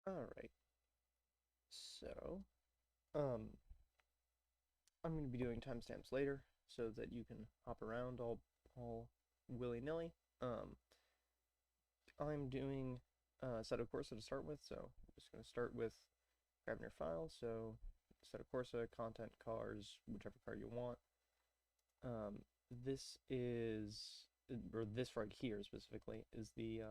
Alright, so, um, I'm going to be doing timestamps later so that you can hop around all willy-nilly. I'm doing Assetto Corsa to start with, so I'm just going to start with grabbing your file. So, Assetto Corsa, content, cars, whichever car you want. Um, this is, or this right here specifically, is the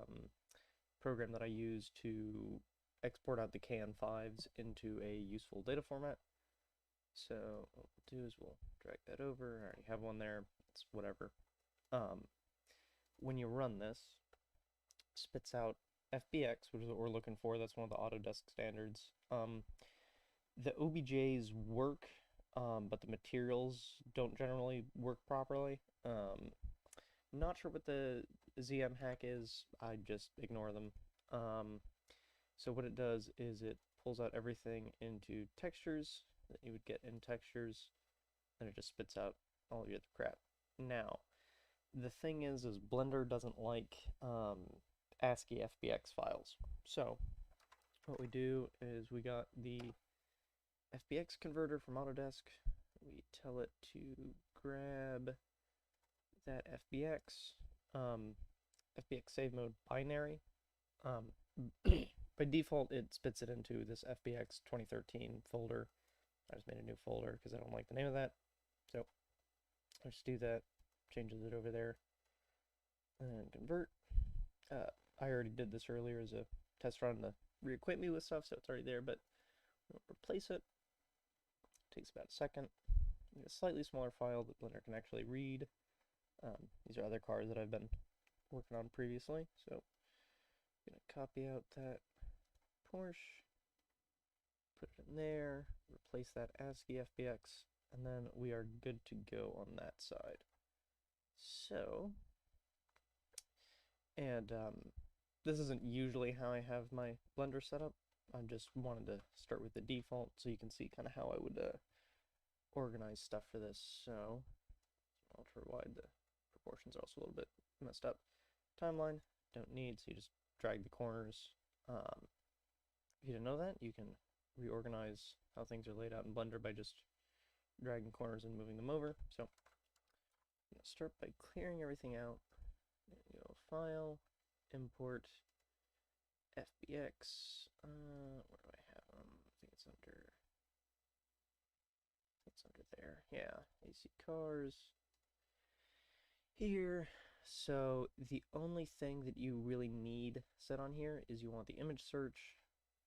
program that I use to export out the KN5s into a useful data format. So what we'll do is we'll drag that over. I already have one there. It's whatever. Um, when you run this, it spits out FBX, which is what we're looking for. That's one of the Autodesk standards. The OBJs work, but the materials don't generally work properly. Not sure what the ZM hack is. I just ignore them. So what it does is it pulls out everything into textures that you would get in textures, and it just spits out all the other crap. Now, the thing is Blender doesn't like ASCII FBX files. So what we do is we got the FBX converter from Autodesk. We tell it to grab that FBX, FBX save mode binary. By default, it spits it into this FBX 2013 folder. I just made a new folder because I don't like the name of that. So I'll just do that, changes it over there, and convert. I already did this earlier as a test run to reacquaint me with stuff, so it's already there, but we'll replace it. It takes about a second. A slightly smaller file that Blender can actually read. These are other cars that I've been working on previously, so I'm going to copy out that Porsche, put it in there, replace that ASCII FBX, and then we are good to go on that side. So, and this isn't usually how I have my Blender set up. I just wanted to start with the default so you can see kind of how I would organize stuff for this. So, ultra wide, the proportions are also a little bit messed up. Timeline, don't need, so you just drag the corners. If you didn't know that, you can reorganize how things are laid out in Blender by just dragging corners and moving them over. So I'm going to start by clearing everything out. There you go, File, Import, FBX. Where do I have them? I think it's under there. Yeah, AC Cars here. So the only thing that you really need set on here is you want the image search.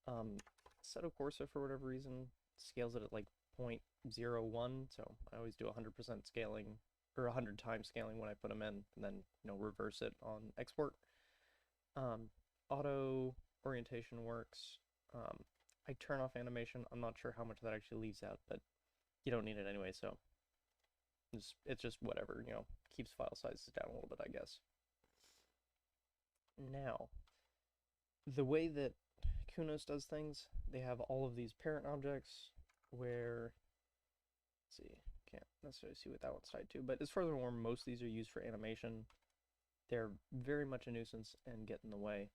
Assetto Corsa, for whatever reason, scales it at like 0.01, so I always do 100% scaling, or 100 times scaling when I put them in, and then, reverse it on export. Auto orientation works. I turn off animation. I'm not sure how much that actually leaves out, but you don't need it anyway, so it's just whatever, keeps file sizes down a little bit, I guess. Now, the way that Kunos does things, they have all of these parent objects where, let's see, can't necessarily see what that one's tied to, but as far as I'm aware, most of these are used for animation. They're very much a nuisance and get in the way.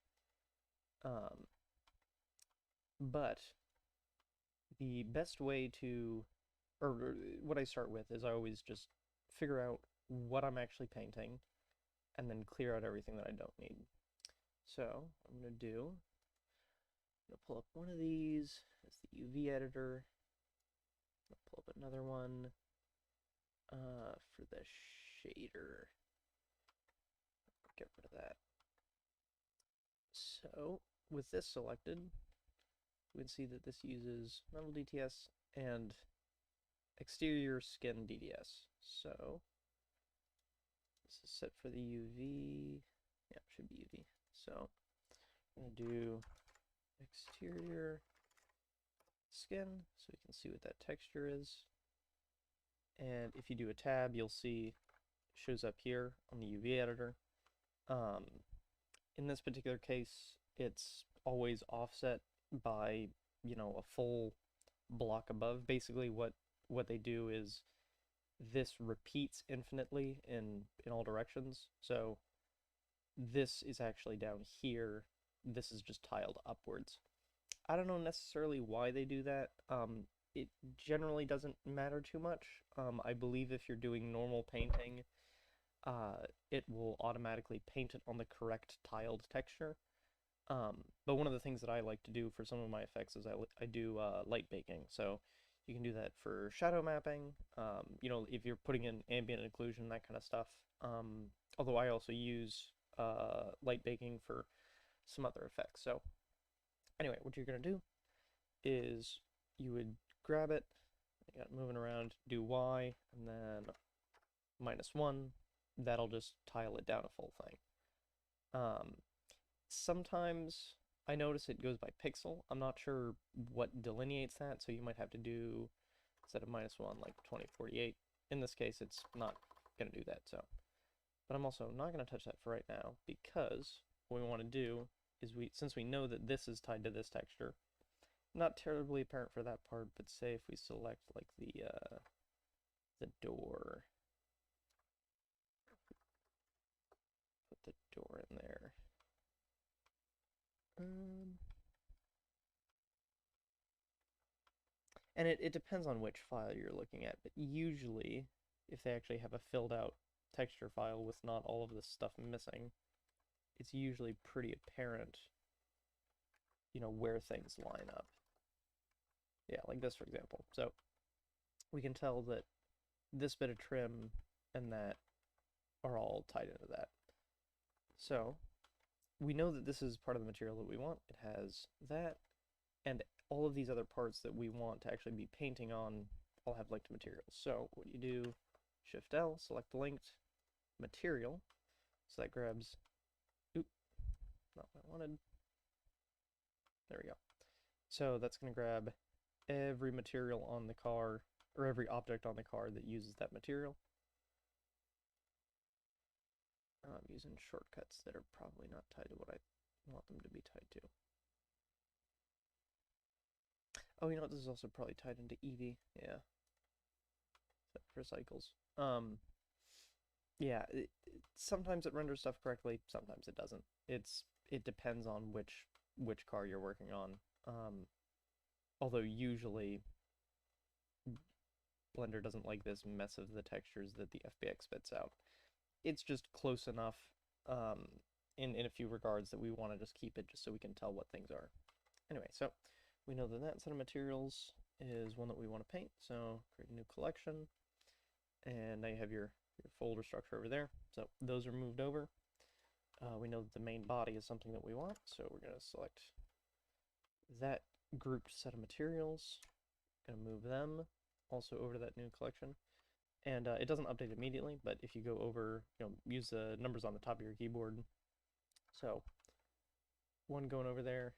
But the best way to, or what I start with is I always just figure out what I'm actually painting and then clear out everything that I don't need. So what I'm going to do, I'm going to pull up one of these as the UV editor. I'll pull up another one for the shader. Get rid of that. So with this selected, we can see that this uses metal DTS and exterior skin DDS. So this is set for the UV. Yeah, it should be UV. So I'm going to do exterior skin so we can see what that texture is. And if you do a tab, you'll see it shows up here on the UV editor. In this particular case, it's always offset by, a full block above. Basically, what they do is this repeats infinitely in all directions. So this is actually down here. This is just tiled upwards. I don't know necessarily why they do that. It generally doesn't matter too much. I believe if you're doing normal painting, it will automatically paint it on the correct tiled texture. But one of the things that I like to do for some of my effects is I do light baking. So you can do that for shadow mapping, if you're putting in ambient occlusion, that kind of stuff. Although I also use light baking for some other effects. So anyway, what you're going to do is you would grab it, you got it moving around, do Y, and then -1. That'll just tile it down a full thing. Sometimes I notice it goes by pixel. I'm not sure what delineates that, so you might have to do, instead of -1, like 2048. In this case, it's not going to do that, so. But I'm also not going to touch that for right now, because what we want to do is since we know that this is tied to this texture, not terribly apparent for that part, but say if we select like the door, put the door in there. And it depends on which file you're looking at, but usually if they actually have a filled out texture file with not all of this stuff missing, it's usually pretty apparent, where things line up. Yeah, like this, for example. So we can tell that this bit of trim and that are all tied into that. So we know that this is part of the material that we want. It has that, and all of these other parts that we want to actually be painting on all have linked materials. So what you do, Shift L, select linked material. So that grabs, not what I wanted. There we go. So that's going to grab every material on the car, or every object on the car that uses that material. I'm using shortcuts that are probably not tied to what I want them to be tied to. Oh, this is also probably tied into Eevee. Yeah. For cycles. Yeah, sometimes it renders stuff correctly, sometimes it doesn't. It depends on which car you're working on. Although usually Blender doesn't like this mess of the textures that the FBX spits out. It's just close enough in a few regards that we want to just keep it just so we can tell what things are. Anyway, so we know that that set of materials is one that we want to paint, so create a new collection, and now you have your folder structure over there. So those are moved over. We know that the main body is something that we want, so we're going to select that grouped set of materials. Going to move them also over to that new collection. And it doesn't update immediately, but if you go over, use the numbers on the top of your keyboard. So 1 going over there,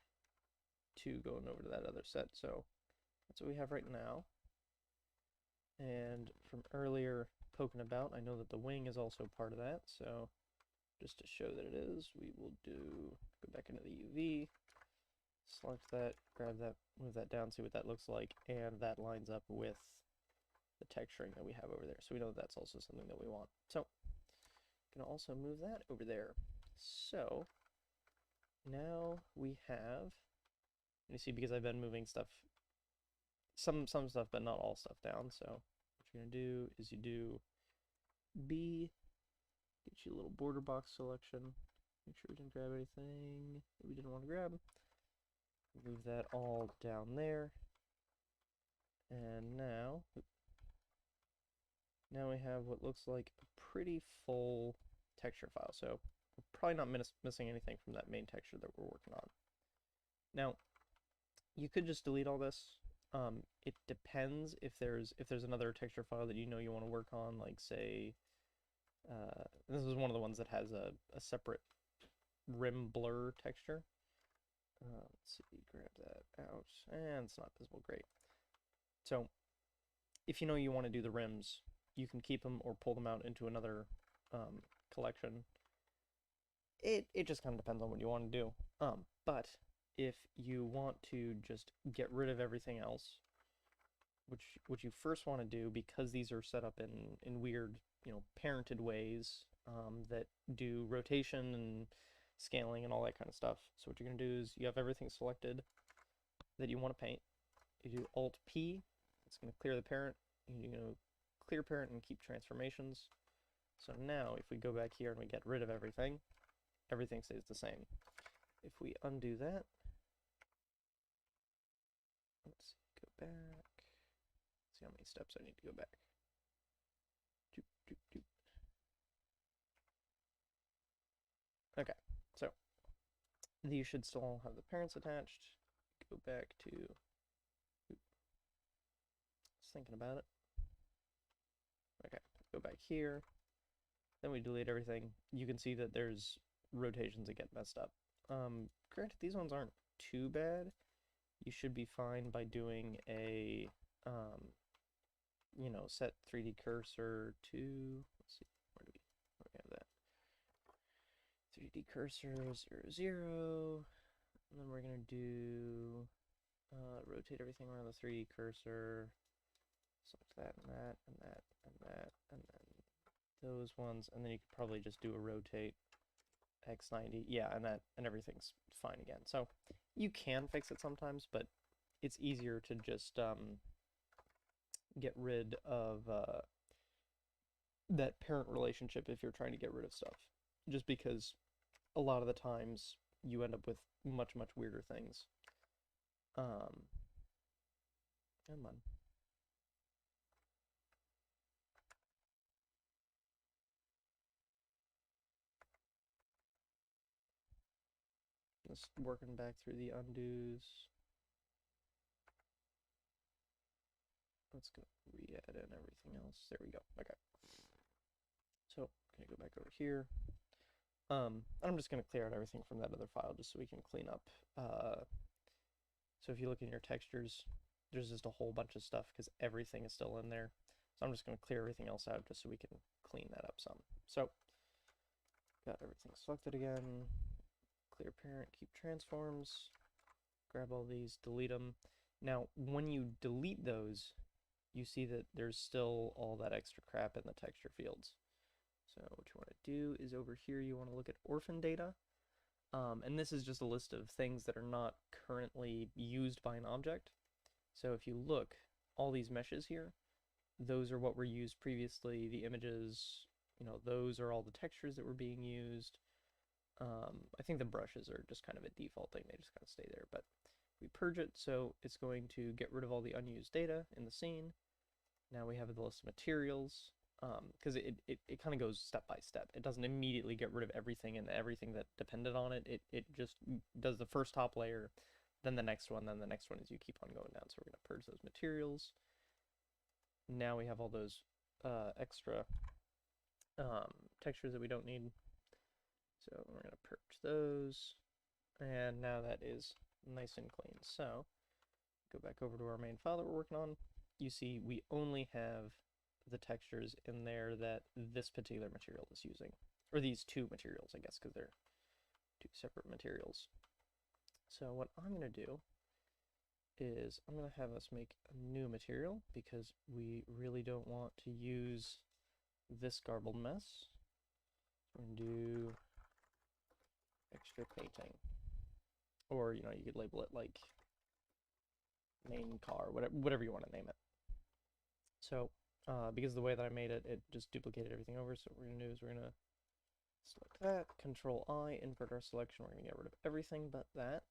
2 going over to that other set. So that's what we have right now. And from earlier poking about, I know that the wing is also part of that. So just to show that it is, we will go back into the UV, select that, grab that, move that down, see what that looks like, and that lines up with the texturing that we have over there. So we know that that's also something that we want. So I'm going to also move that over there. So now we have, you see, because I've been moving stuff, some stuff, but not all stuff down. So what you're going to do is you do B, get you a little border box selection, make sure we didn't grab anything that we didn't want to grab. Move that all down there. And now we have what looks like a pretty full texture file. So we're probably not missing anything from that main texture that we're working on. Now, you could just delete all this. It depends if there's another texture file that you want to work on, like say, this is one of the ones that has a separate rim blur texture. Let's see, grab that out, and it's not visible, great. So if you want to do the rims, you can keep them or pull them out into another collection. It just kind of depends on what you want to do. But if you want to just get rid of everything else, which you first want to do, because these are set up in weird, parented ways that do rotation and scaling and all that kind of stuff. So what you're going to do is you have everything selected. that you want to paint. You do Alt P, it's going to clear the parent. You're going to clear parent and keep transformations. So now if we go back here and we get rid of everything, everything stays the same. If we undo that, let's see, go back. Let's see how many steps I need to go back. Doop, doop, doop. Okay, so these should still all have the parents attached. Go back to, just thinking about it. Okay, go back here. Then we delete everything. You can see that there's rotations that get messed up. Granted, these ones aren't too bad. You should be fine by doing a, you know, set 3D cursor to, let's see, where do we have that? 3D cursor 0, 0. And then we're going to do, rotate everything around the 3D cursor. Select that and that and that and that and then those ones, and then you could probably just do a rotate X90, yeah, and everything's fine again. So you can fix it sometimes, but it's easier to just get rid of that parent relationship if you're trying to get rid of stuff, just because a lot of the times you end up with much weirder things. Come on. Just working back through the undos. Let's go re-add in everything else. There we go. Okay. So, gonna go back over here. I'm just gonna clear out everything from that other file just so we can clean up. So if you look in your textures, there's just a whole bunch of stuff because everything is still in there. So I'm just gonna clear everything else out just so we can clean that up some. So, got everything selected again. Clear parent, keep transforms, grab all these, delete them. Now, when you delete those, you see that there's still all that extra crap in the texture fields. So what you want to do is over here, you want to look at orphan data. And this is just a list of things that are not currently used by an object. So if you look, all these meshes here, those are what were used previously. The images, you know, those are all the textures that were being used. I think the brushes are just kind of a default thing, they just kind of stay there, but we purge it, so it's going to get rid of all the unused data in the scene. Now we have the list of materials, because it kind of goes step by step. It doesn't immediately get rid of everything and everything that depended on it. It just does the first top layer, then the next one, then the next one as you keep on going down. So we're going to purge those materials. Now we have all those extra textures that we don't need. So we're going to purge those, and now that is nice and clean. So go back over to our main file that we're working on. You see we only have the textures in there that this particular material is using, or these two materials, I guess, because they're two separate materials. So what I'm going to do is I'm going to have us make a new material because we really don't want to use this garbled mess. We're going to do extra painting, or you know, you could label it like main car, whatever you want to name it. So because of the way that I made it, it just duplicated everything over. So what we're going to do is we're going to select that, Control I, invert our selection. We're going to get rid of everything but that.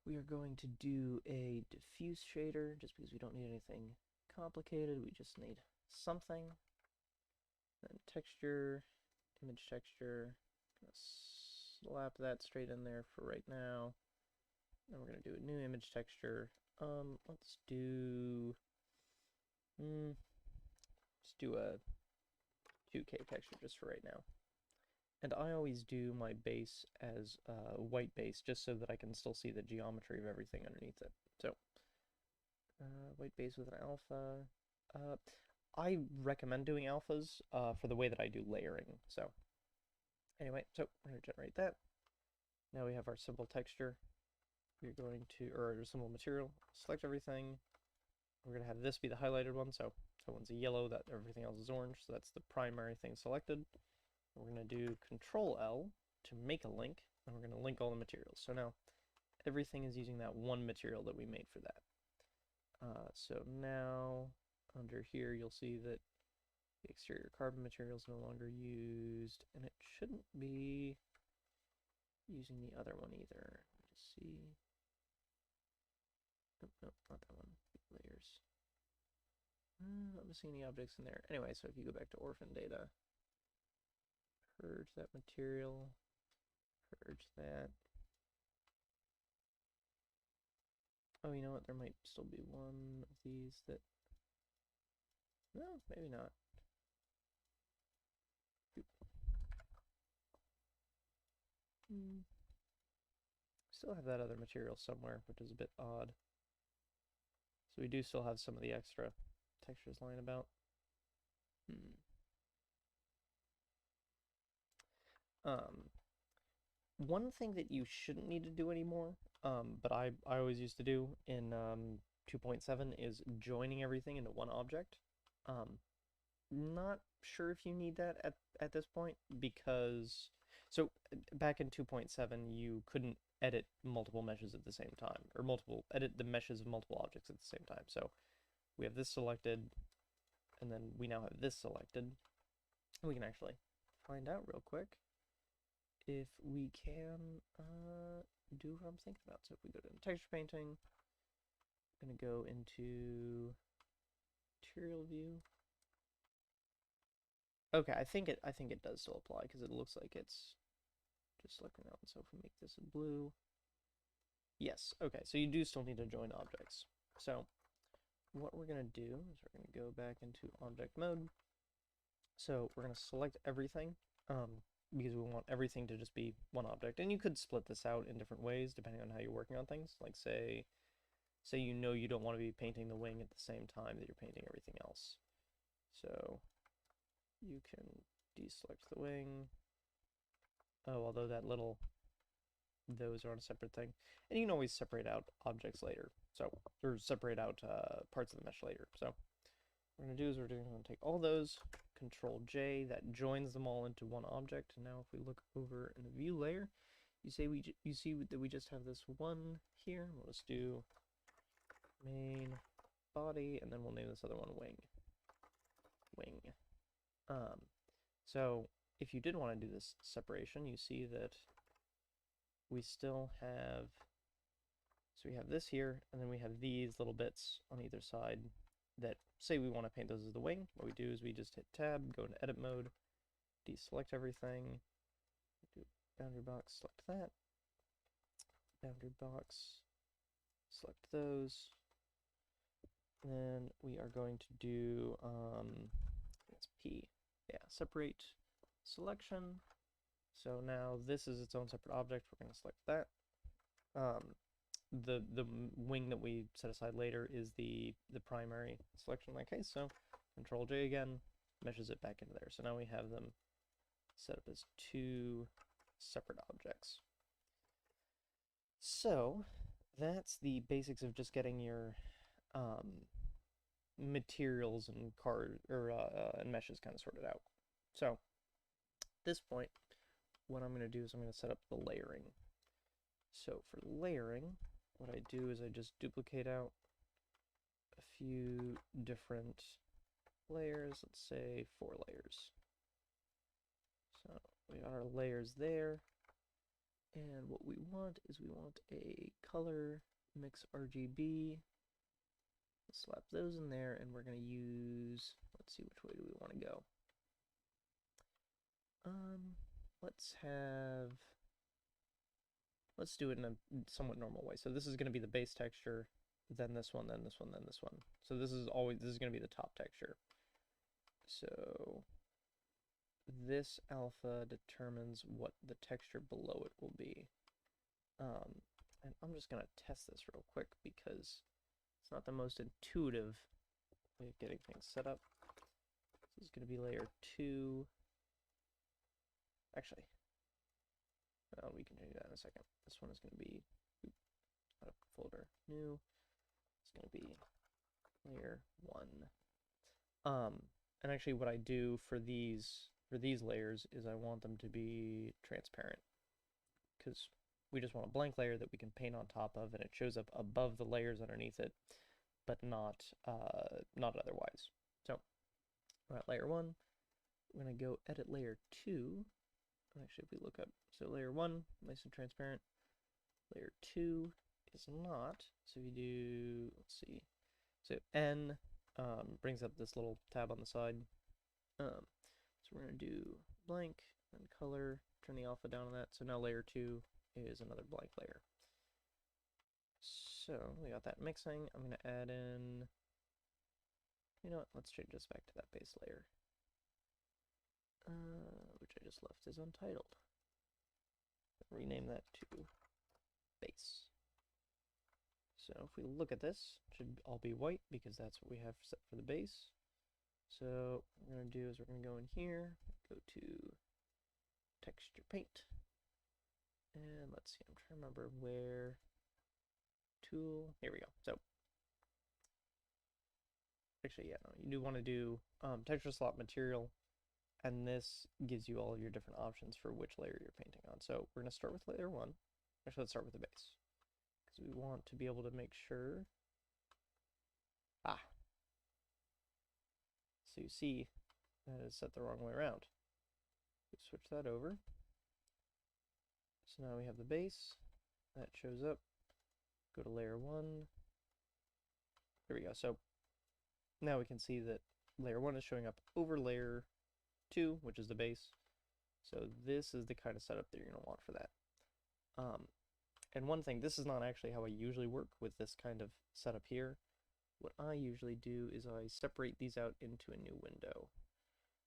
We are going to do a diffuse shader just because we don't need anything complicated. We just need something. Then texture, image texture. Slap that straight in there for right now. And we're going to do a new image texture. Let's do let's do a 2K texture just for right now. And I always do my base as white base just so that I can still see the geometry of everything underneath it. So white base with an alpha. I recommend doing alphas for the way that I do layering. So anyway, so we're going to generate that. Now we have our simple texture. We're going to, or our simple material, select everything. We're going to have this be the highlighted one, so one's a yellow, that everything else is orange, so that's the primary thing selected. We're going to do Control L to make a link, and we're going to link all the materials. So now, everything is using that one material that we made for that. So now under here you'll see that the exterior carbon material is no longer used, and it shouldn't be using the other one either. Let me just see. Nope, nope, not that one. Layers. Not missing any objects in there. Anyway, so if you go back to orphan data, purge that material, purge that. Oh, you know what? There might still be one of these that... No, maybe not. Still have that other material somewhere, which is a bit odd. So we do still have some of the extra textures lying about. One thing that you shouldn't need to do anymore, but I always used to do in 2.7 is joining everything into one object. Not sure if you need that at this point, because so back in 2.7 you couldn't edit multiple meshes at the same time, or edit the meshes of multiple objects at the same time. So we have this selected, and then we now have this selected. We can actually find out real quick if we can do what I'm thinking about. So if we go to texture painting, I'm gonna go into material view. Okay, I think it does still apply because it looks like it's just selecting that one. So if we make this a blue, yes, okay, so you do still need to join objects. So what we're gonna do is we're gonna go back into object mode. So we're gonna select everything because we want everything to just be one object. And you could split this out in different ways depending on how you're working on things. Like say you know you don't want to be painting the wing at the same time that you're painting everything else. So you can deselect the wing. Oh, although those are on a separate thing. And you can always separate out objects later. So, or separate out parts of the mesh later. So what we're going to do is we're going to take all those, Control J, that joins them all into one object. And now if we look over in the view layer, you see that we just have this one here. We'll just do main body, and then we'll name this other one wing. So if you did want to do this separation, you see that we still have, so we have this here, and then we have these little bits on either side that say we want to paint those as the wing. What we do is we just hit tab, go into edit mode, deselect everything, do boundary box, select that, boundary box, select those. Then we are going to do, it's P, yeah, separate selection. So now this is its own separate object. We're going to select that. The wing that we set aside later is the primary selection in that case. So Control J again, meshes it back into there. So now we have them set up as two separate objects. So that's the basics of just getting your materials and and meshes kind of sorted out. So at this point, what I'm going to do is I'm going to set up the layering. So for layering, what I do is I just duplicate out a few different layers, let's say 4 layers. So we got our layers there, and what we want is we want a color mix RGB. Slap those in there, and we're going to use, let's see, which way do we want to go? Let's do it in a somewhat normal way. So this is going to be the base texture, then this one, then this one, then this one. So this is going to be the top texture. So this alpha determines what the texture below it will be. And I'm just going to test this real quick because it's not the most intuitive way of getting things set up. This is going to be layer 2. Actually, we can change that in a second. This one is going to be out of folder new. It's going to be layer 1. And actually, what I do for these layers is I want them to be transparent, because We just want a blank layer that we can paint on top of, and it shows up above the layers underneath it, but not otherwise. So we're at layer 1. We're going to go edit layer 2. Actually, if we look up, so layer 1, nice and transparent. Layer 2 is not. So we do, let's see. So N brings up this little tab on the side. So we're going to do blank and color, turn the alpha down on that. So now layer 2 is another blank layer. So we got that mixing. I'm going to add in, you know what, let's change this back to that base layer, which I just left as untitled. Rename that to base. So if we look at this, it should all be white because that's what we have set for the base. So what we're going to do is we're going to go in here, go to texture paint, and let's see, I'm trying to remember where, tool, here we go. So actually, yeah, no, you do want to do texture slot material, and this gives you all your different options for which layer you're painting on. So we're going to start with layer 1. Actually, let's start with the base, because we want to be able to make sure, so you see that is set the wrong way around. We switch that over. So now we have the base, that shows up, go to layer 1, here we go. So now we can see that layer 1 is showing up over layer 2, which is the base. So this is the kind of setup that you're going to want for that. And one thing, this is not actually how I usually work with this kind of setup here. What I usually do is I separate these out into a new window.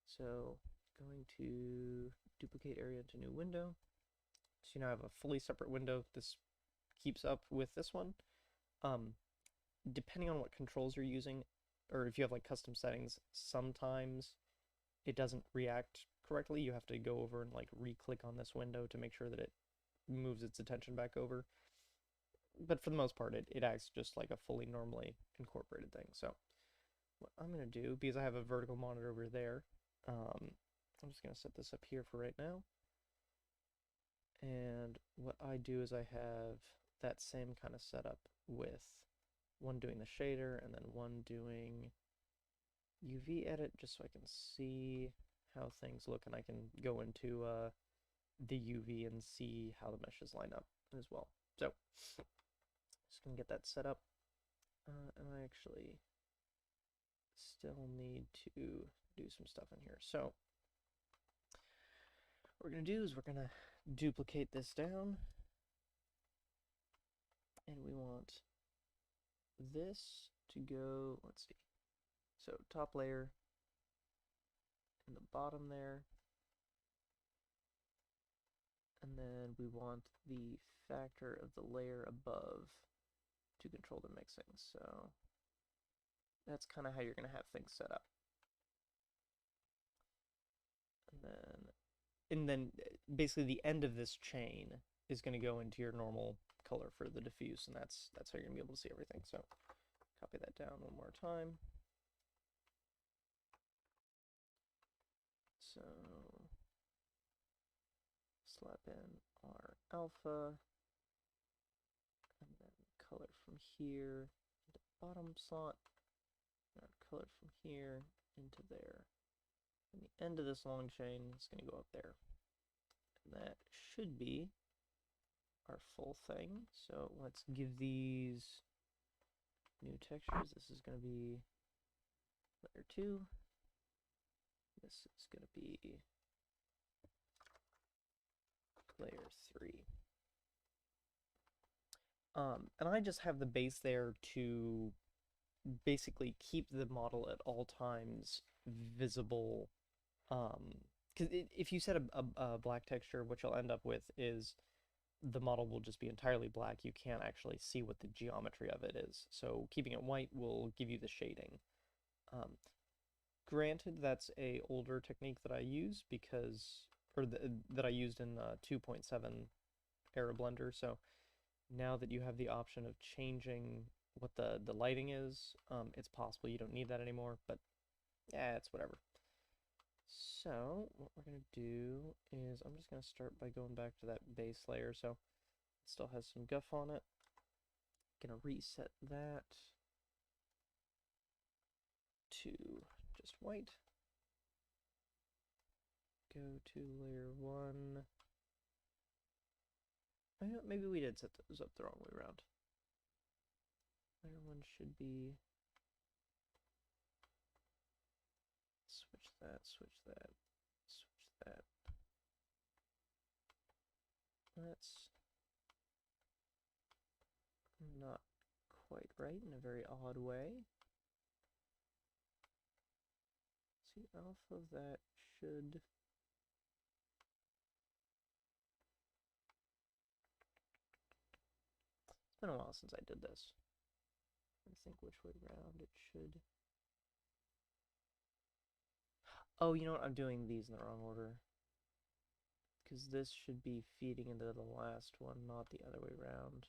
So going to duplicate area into new window. So you now have a fully separate window. This keeps up with this one. Depending on what controls you're using, or if you have like custom settings, sometimes it doesn't react correctly. You have to go over and like re-click on this window to make sure that it moves its attention back over. But for the most part, it acts just like a fully normally incorporated thing. So what I'm going to do, because I have a vertical monitor over there, I'm just going to set this up here for right now. And what I do is I have that same kind of setup with one doing the shader and then one doing UV edit, just so I can see how things look, and I can go into the UV and see how the meshes line up as well. So just gonna get that set up, and I actually still need to do some stuff in here. So what we're gonna do is we're gonna duplicate this down, and we want this to go, let's see, so top layer in the bottom there, and then we want the factor of the layer above to control the mixing. So that's kind of how you're going to have things set up. And then basically the end of this chain is going to go into your normal color for the diffuse, and that's how you're going to be able to see everything. So copy that down one more time. So slap in our alpha, and then color from here into bottom slot, and our color from here into there. And the end of this long chain is going to go up there. And that should be our full thing. So let's give these new textures. This is going to be layer 2. This is going to be layer 3. And I just have the base there to basically keep the model at all times visible. Because if you set a black texture, what you'll end up with is the model will just be entirely black. You can't actually see what the geometry of it is. So keeping it white will give you the shading. Granted, that's a older technique that I use because, that I used in 2.7 era Blender. So now that you have the option of changing what the lighting is, it's possible you don't need that anymore, but yeah, it's whatever. So what we're going to do is I'm just going to start by going back to that base layer. So Still has some guff on it. Gonna reset that to just white. Go to layer 1. Maybe we did set those up the wrong way around. Layer 1 should be... Switch that, switch that, switch that. That's not quite right in a very odd way. See, alpha of that should... It's been a while since I did this. I think which way around it should... Oh, you know what? I'm doing these in the wrong order. Because this should be feeding into the last one, not the other way around.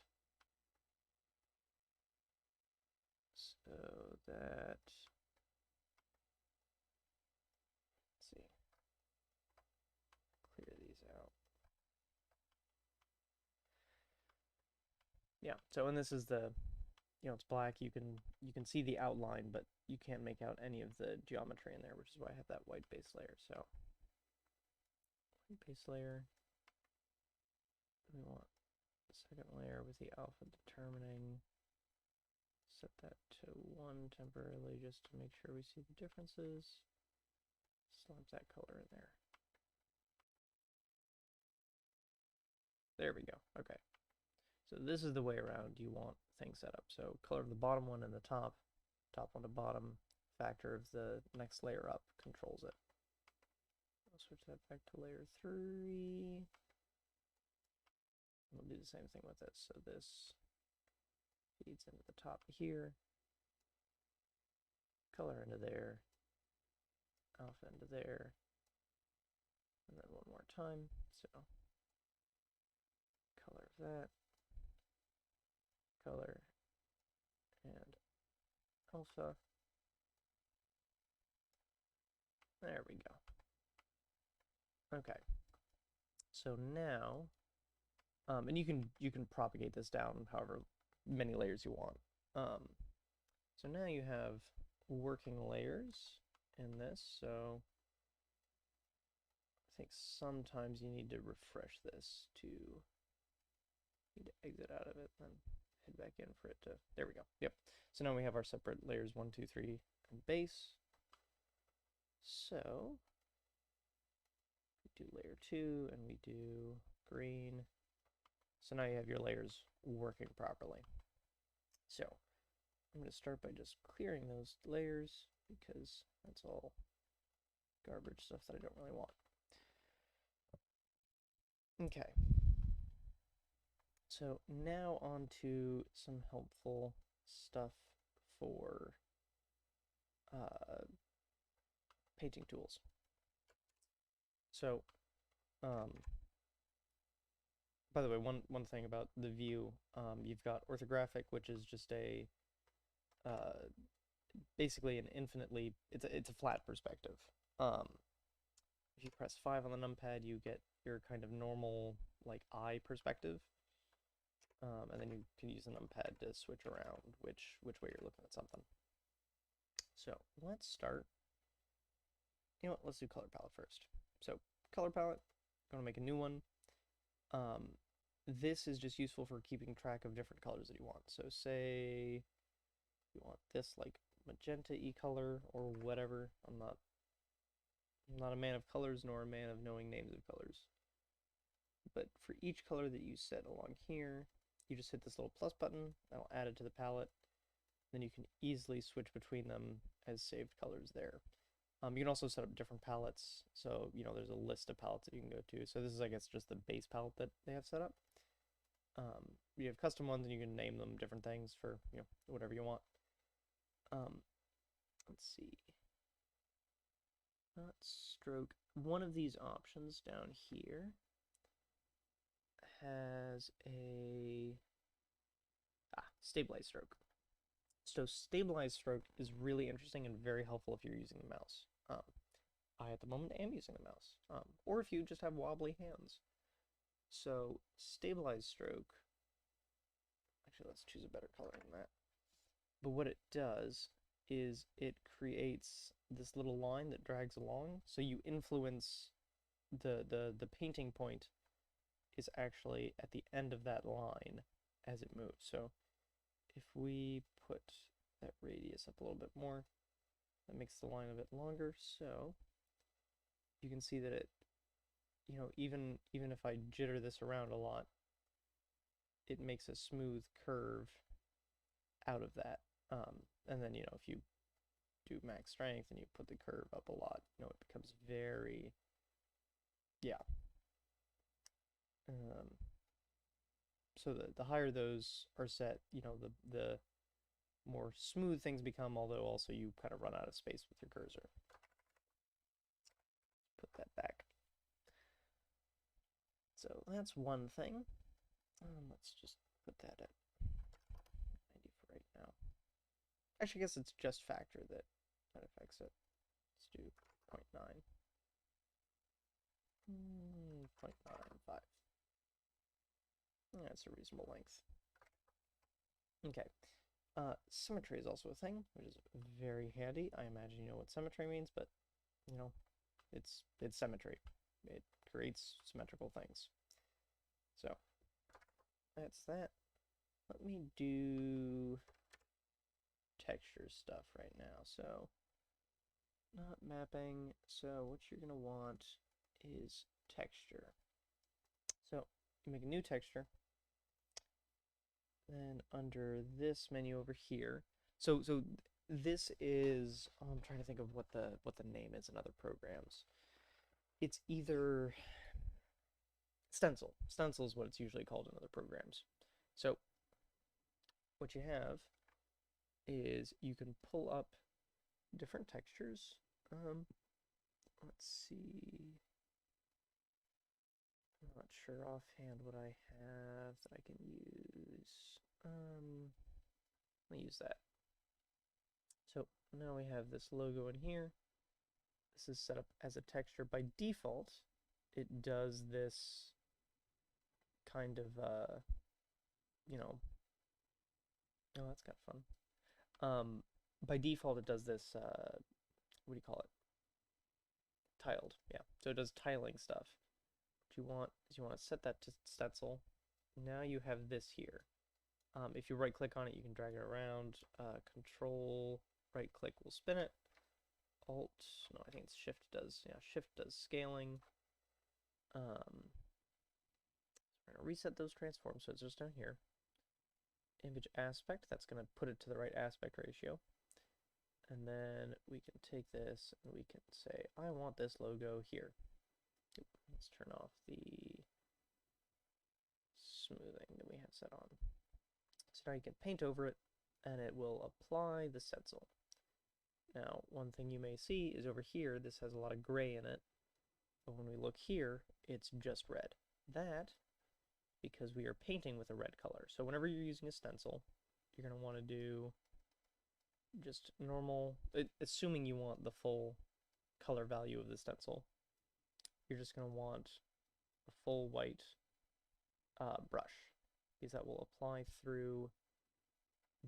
So that... Let's see. Clear these out. Yeah, so when this is the... You know, it's black, you can see the outline, but you can't make out any of the geometry in there, which is why I have that white base layer. So, white base layer. We want the second layer with the alpha determining. Set that to 1 temporarily just to make sure we see the differences. Slap that color in there. There we go. Okay. So this is the way around you want things set up. So color of the bottom one and the top one to bottom, factor of the next layer up controls it. I'll switch that back to layer 3. We'll do the same thing with this. So this feeds into the top here, color into there, alpha into there, and then one more time. So color of that, color, and alpha. There we go. Okay. So now, and you can propagate this down however many layers you want. So now you have working layers in this. So I think sometimes you need to refresh this to exit out of it, then head back in for it to, there we go. Yep. So now we have our separate layers 1, 2, 3, and base. So we do layer 2 and we do green. So now you have your layers working properly. So I'm going to start by just clearing those layers because that's all garbage stuff that I don't really want. Okay. So now on to some helpful stuff for painting tools. So, by the way, one thing about the view, you've got orthographic, which is just a basically an infinitely, it's a flat perspective. If you press 5 on the numpad, you get your kind of normal like eye perspective. And then you can use the numpad to switch around which way you're looking at something. So let's start. You know what? Let's do color palette first. So color palette, I'm gonna make a new one. This is just useful for keeping track of different colors that you want. So say you want this like magenta-y color or whatever. I'm not a man of colors nor a man of knowing names of colors. But for each color that you set along here, you just hit this little plus button, that'll add it to the palette. Then you can easily switch between them as saved colors there. You can also set up different palettes. So, you know, there's a list of palettes that you can go to. So this is, I guess, just the base palette that they have set up. You have custom ones and you can name them different things for, you know, whatever you want. Let's see. Not stroke. One of these options down here has a stabilized stroke. So stabilized stroke is really interesting and very helpful if you're using the mouse. I at the moment am using the mouse, or if you just have wobbly hands. So stabilized stroke Actually, let's choose a better color than that. But what it does is it creates this little line that drags along, so you influence the painting point is actually at the end of that line as it moves. So if we put that radius up a little bit more, that makes the line a bit longer, so you can see that it, you know, even if I jitter this around a lot, it makes a smooth curve out of that. And then, you know, if you do max strength and you put the curve up a lot, you know, it becomes very, yeah. So the higher those are set, you know, the more smooth things become, although also you kind of run out of space with your cursor. Put that back. So that's one thing. Let's just put that at 90 for right now. Actually, I guess it's just factor that affects it. Let's do 0.9. 0.95. Yeah, it's a reasonable length. Okay. Symmetry is also a thing, which is very handy. I imagine you know what symmetry means, but, you know, it's symmetry. It creates symmetrical things. So, that's that. Let me do texture stuff right now. So, not mapping. So, what you're going to want is texture. So, you make a new texture. Then under this menu over here, so this is, I'm trying to think of what the name is in other programs. It's either Stencil. Stencil is what it's usually called in other programs. So what you have is you can pull up different textures. Let's see. I'm not sure offhand what I have that I can use. Let me use that. So now we have this logo in here. This is set up as a texture. By default, it does this kind of, you know, oh, that's kind of fun. By default, it does this, what do you call it? Tiled, yeah. So it does tiling stuff. What you want is you want to set that to stencil. Now you have this here. If you right click on it, you can drag it around. Control right click will spin it. Alt, no, I think it's Shift does, yeah, Shift does scaling. So we're gonna reset those transforms, so it's just down here. Image aspect, that's gonna put it to the right aspect ratio. And then we can take this and we can say, I want this logo here. Let's turn off the smoothing that we had set on. So now you can paint over it and it will apply the stencil. Now, one thing you may see is over here, this has a lot of gray in it, but when we look here, it's just red. That, because we are painting with a red color. So whenever you're using a stencil, you're going to want to do just normal, assuming you want the full color value of the stencil, you're just going to want a full white brush, because that will apply through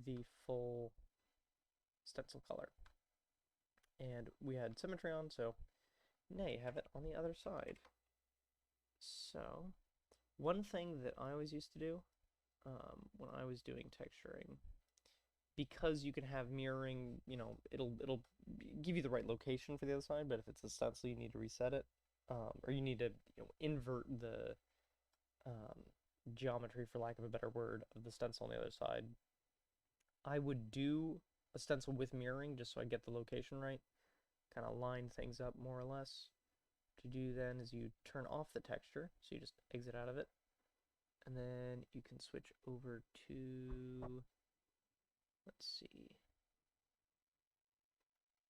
the full stencil color. And we had symmetry on, so now you have it on the other side. So, one thing that I always used to do when I was doing texturing, because you can have mirroring, you know, it'll give you the right location for the other side, but if it's a stencil, you need to reset it, or you need to, you know, invert the geometry, for lack of a better word, of the stencil on the other side. I would do a stencil with mirroring just so I get the location right, kind of line things up more or less. What you do then is you turn off the texture, so you just exit out of it, and then you can switch over to, let's see,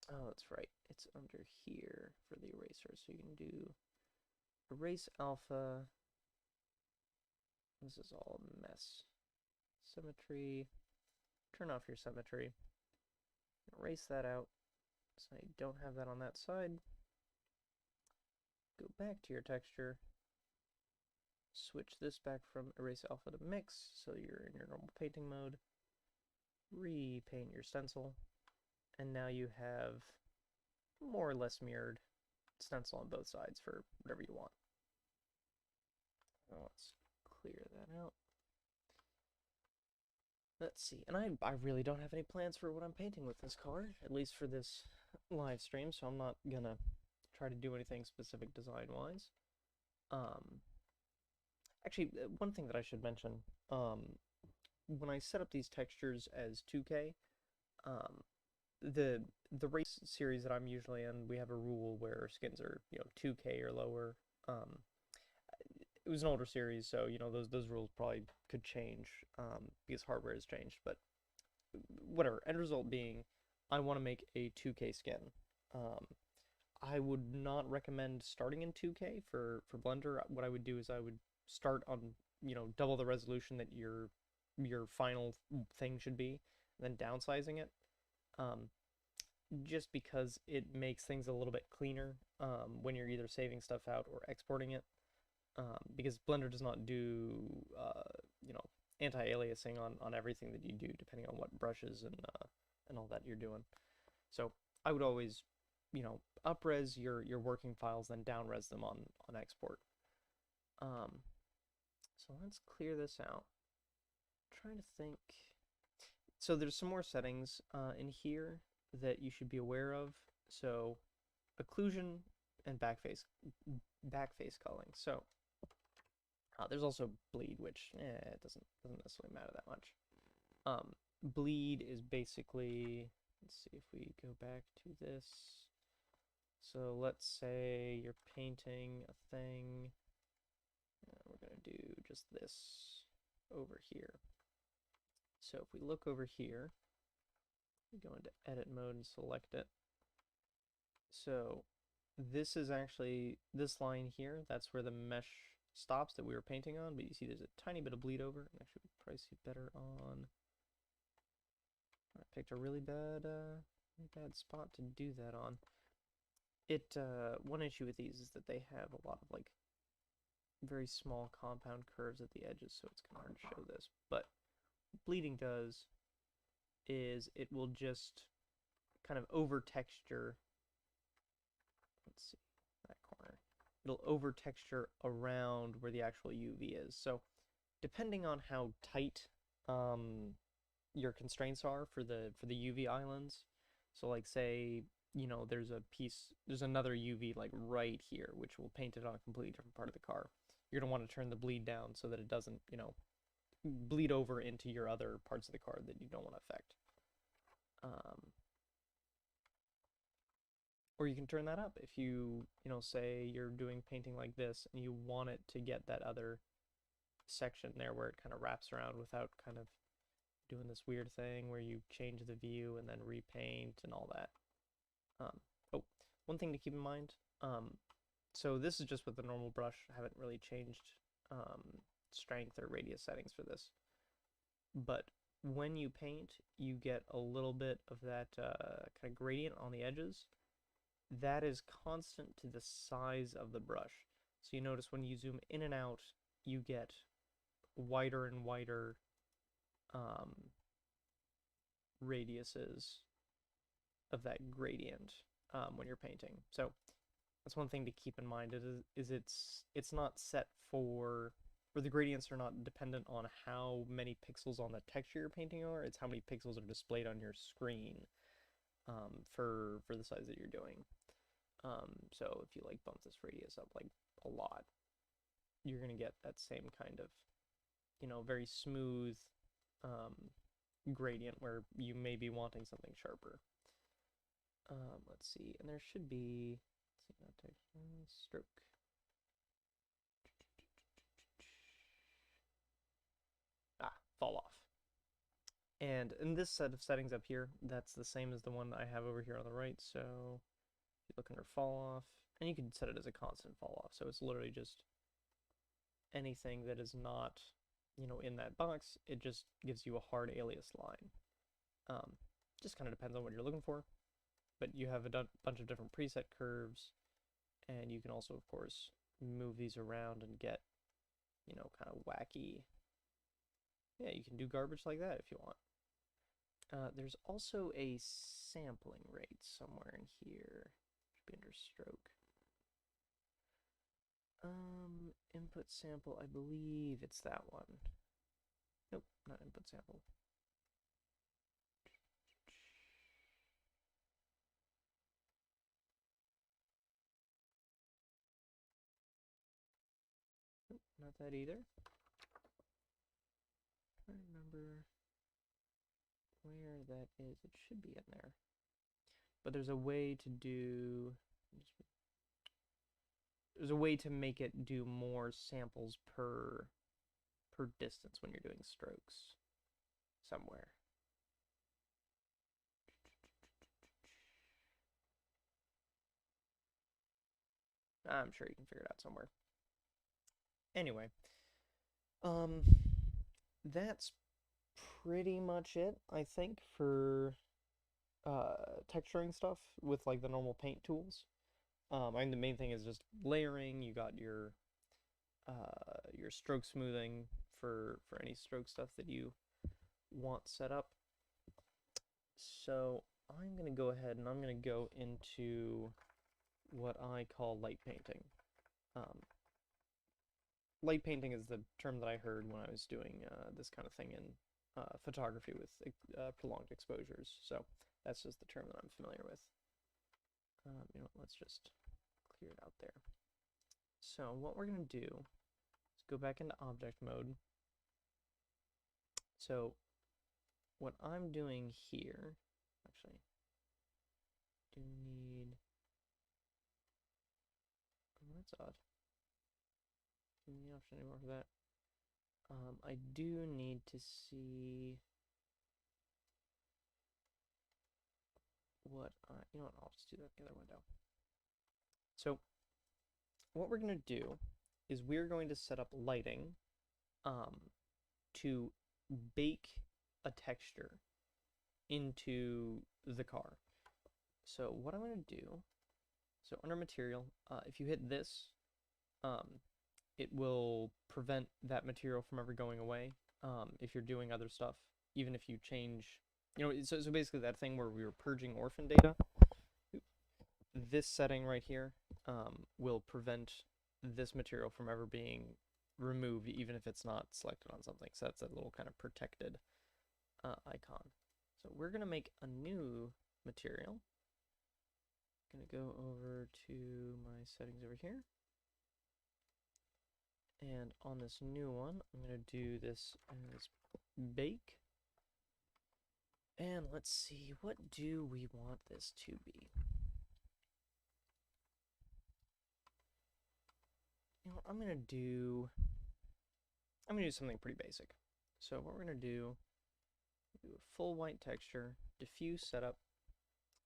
oh, that's right, it's under here for the eraser, so you can do erase alpha. This is all a mess. Symmetry, turn off your symmetry, erase that out, so you don't have that on that side. Go back to your texture, switch this back from erase alpha to mix, so you're in your normal painting mode, repaint your stencil, and now you have more or less mirrored stencil on both sides for whatever you want. Now let's clear that out. Let's see, and I really don't have any plans for what I'm painting with this car, at least for this live stream, so I'm not gonna try to do anything specific design-wise. Actually, one thing that I should mention, when I set up these textures as 2K, the race series that I'm usually in, we have a rule where skins are 2K or lower. It was an older series, so those rules probably could change because hardware has changed. But whatever. End result being, I want to make a 2K skin. I would not recommend starting in 2K for Blender. What I would do is I would start on double the resolution that your final thing should be, and then downsizing it. Just because it makes things a little bit cleaner when you're either saving stuff out or exporting it. Because Blender does not do anti-aliasing on everything that you do, depending on what brushes and all that you're doing. So I would always up-res your working files, then down-res them on export. So let's clear this out. I'm trying to think. So there's some more settings in here that you should be aware of. So occlusion and backface culling. So there's also bleed, which it doesn't necessarily matter that much. Bleed is basically, let's see if we go back to this. So let's say you're painting a thing. We're going to do just this over here. So if we look over here, we go into edit mode and select it. So this is actually, this line here, that's where the mesh stops that we were painting on, but you see there's a tiny bit of bleed over. And actually, we probably see better on, I picked a really bad spot to do that on. One issue with these is that they have a lot of like very small compound curves at the edges, so it's kind of hard to show this. But what bleeding does is it will just kind of over texture. Let's see that corner. It'll over texture around where the actual UV is. So depending on how tight your constraints are for the UV islands, so like say there's another UV like right here, which will paint it on a completely different part of the car. You're gonna want to turn the bleed down so that it doesn't bleed over into your other parts of the car that you don't want to affect. Or you can turn that up if you say you're doing painting like this and you want it to get that other section there where it kind of wraps around without kind of doing this weird thing where you change the view and then repaint and all that. Oh, one thing to keep in mind, so this is just with the normal brush. I haven't really changed strength or radius settings for this, but when you paint, you get a little bit of that kind of gradient on the edges. That is constant to the size of the brush. So you notice when you zoom in and out, you get wider and wider radiuses of that gradient when you're painting. So that's one thing to keep in mind. It's not set for, or the gradients are not dependent on how many pixels on the texture you're painting are. It's how many pixels are displayed on your screen for the size that you're doing. So if you like bump this radius up like a lot, you're gonna get that same kind of very smooth gradient where you may be wanting something sharper. Let's see, and there should be, let's see, not stroke. Fall off. And in this set of settings up here, that's the same as the one I have over here on the right. So if you look under fall off, and you can set it as a constant fall off. So it's literally just anything that is not, in that box. It just gives you a hard alias line. Just kind of depends on what you're looking for. But you have a bunch of different preset curves, and you can also, of course, move these around and get you know, kind of wacky. Yeah, you can do garbage like that if you want. There's also a sampling rate somewhere in here. Should be under stroke. Input sample, I believe it's that one. Nope, not input sample. Nope, not that either. I don't remember where that is. It should be in there. But there's a way to do... There's a way to make it do more samples per distance when you're doing strokes somewhere. I'm sure you can figure it out somewhere. Anyway, that's pretty much it, I think, for texturing stuff with like the normal paint tools. I think the main thing is just layering. You got your stroke smoothing for any stroke stuff that you want set up. So I'm gonna go ahead and I'm gonna go into what I call light painting. Light painting is the term that I heard when I was doing this kind of thing in photography with prolonged exposures. So that's just the term that I'm familiar with. You know, let's just clear it out there. So what we're going to do is go back into object mode. So what I'm doing here, actually, do need, oh, that's odd. Any option anymore for that? I do need to see what you know what, I'll just do that in the other window. So what we're going to do is we're going to set up lighting to bake a texture into the car. So what I'm going to do, so under material, if you hit this, it will prevent that material from ever going away if you're doing other stuff, even if you change, you know, so basically that thing where we were purging orphan data, this setting right here will prevent this material from ever being removed, even if it's not selected on something. So that's a little kind of protected icon. So we're going to make a new material. I'm going to go over to my settings over here. And on this new one, I'm going to do this as bake. And let's see, what do we want this to be? You know, I'm gonna do something pretty basic. So what we're gonna do a full white texture, diffuse setup,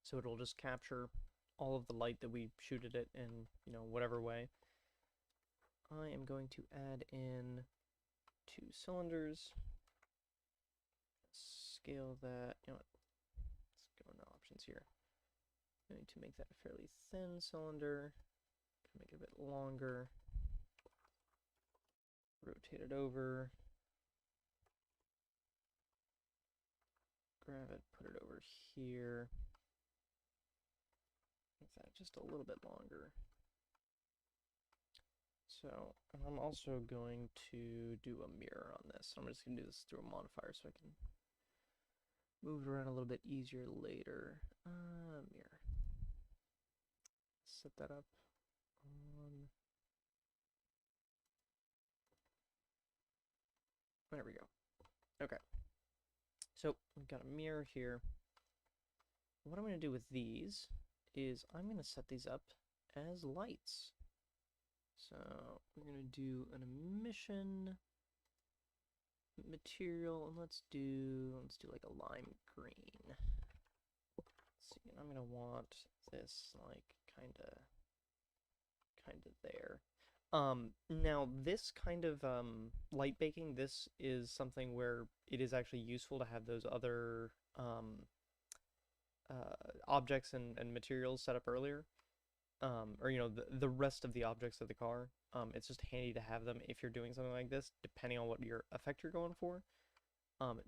so it'll just capture all of the light that we shoot at it in, you know, whatever way. I am going to add in 2 cylinders. Scale that, you know what, let's go into options here. I'm going to make that a fairly thin cylinder, make it a bit longer, rotate it over, grab it, put it over here, make that just a little bit longer. So, and I'm also going to do a mirror on this. I'm just going to do this through a modifier so I can move it around a little bit easier later. Mirror. Set that up on... There we go. Okay. So, we've got a mirror here. What I'm going to do with these is I'm going to set these up as lights. So we're going to do an emission material, and let's do like a lime green. Let's see, and I'm going to want this like kind of there. Now this kind of light baking, this is something where it is actually useful to have those other objects and materials set up earlier. Or, you know, the rest of the objects of the car It's just handy to have them if you're doing something like this, depending on what your effect you're going for.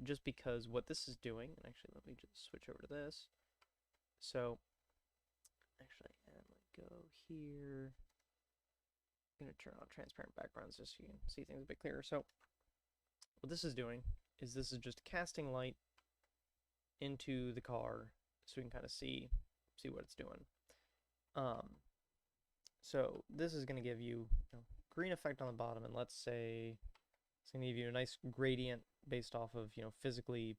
Just because what this is doing, and actually let me just switch over to this. So, actually, I'm gonna go here. I'm gonna turn on transparent backgrounds just so you can see things a bit clearer. So, what this is doing is this is just casting light into the car so we can kind of see what it's doing. So this is going to give you, green effect on the bottom, and let's say it's going to give you a nice gradient based off of physically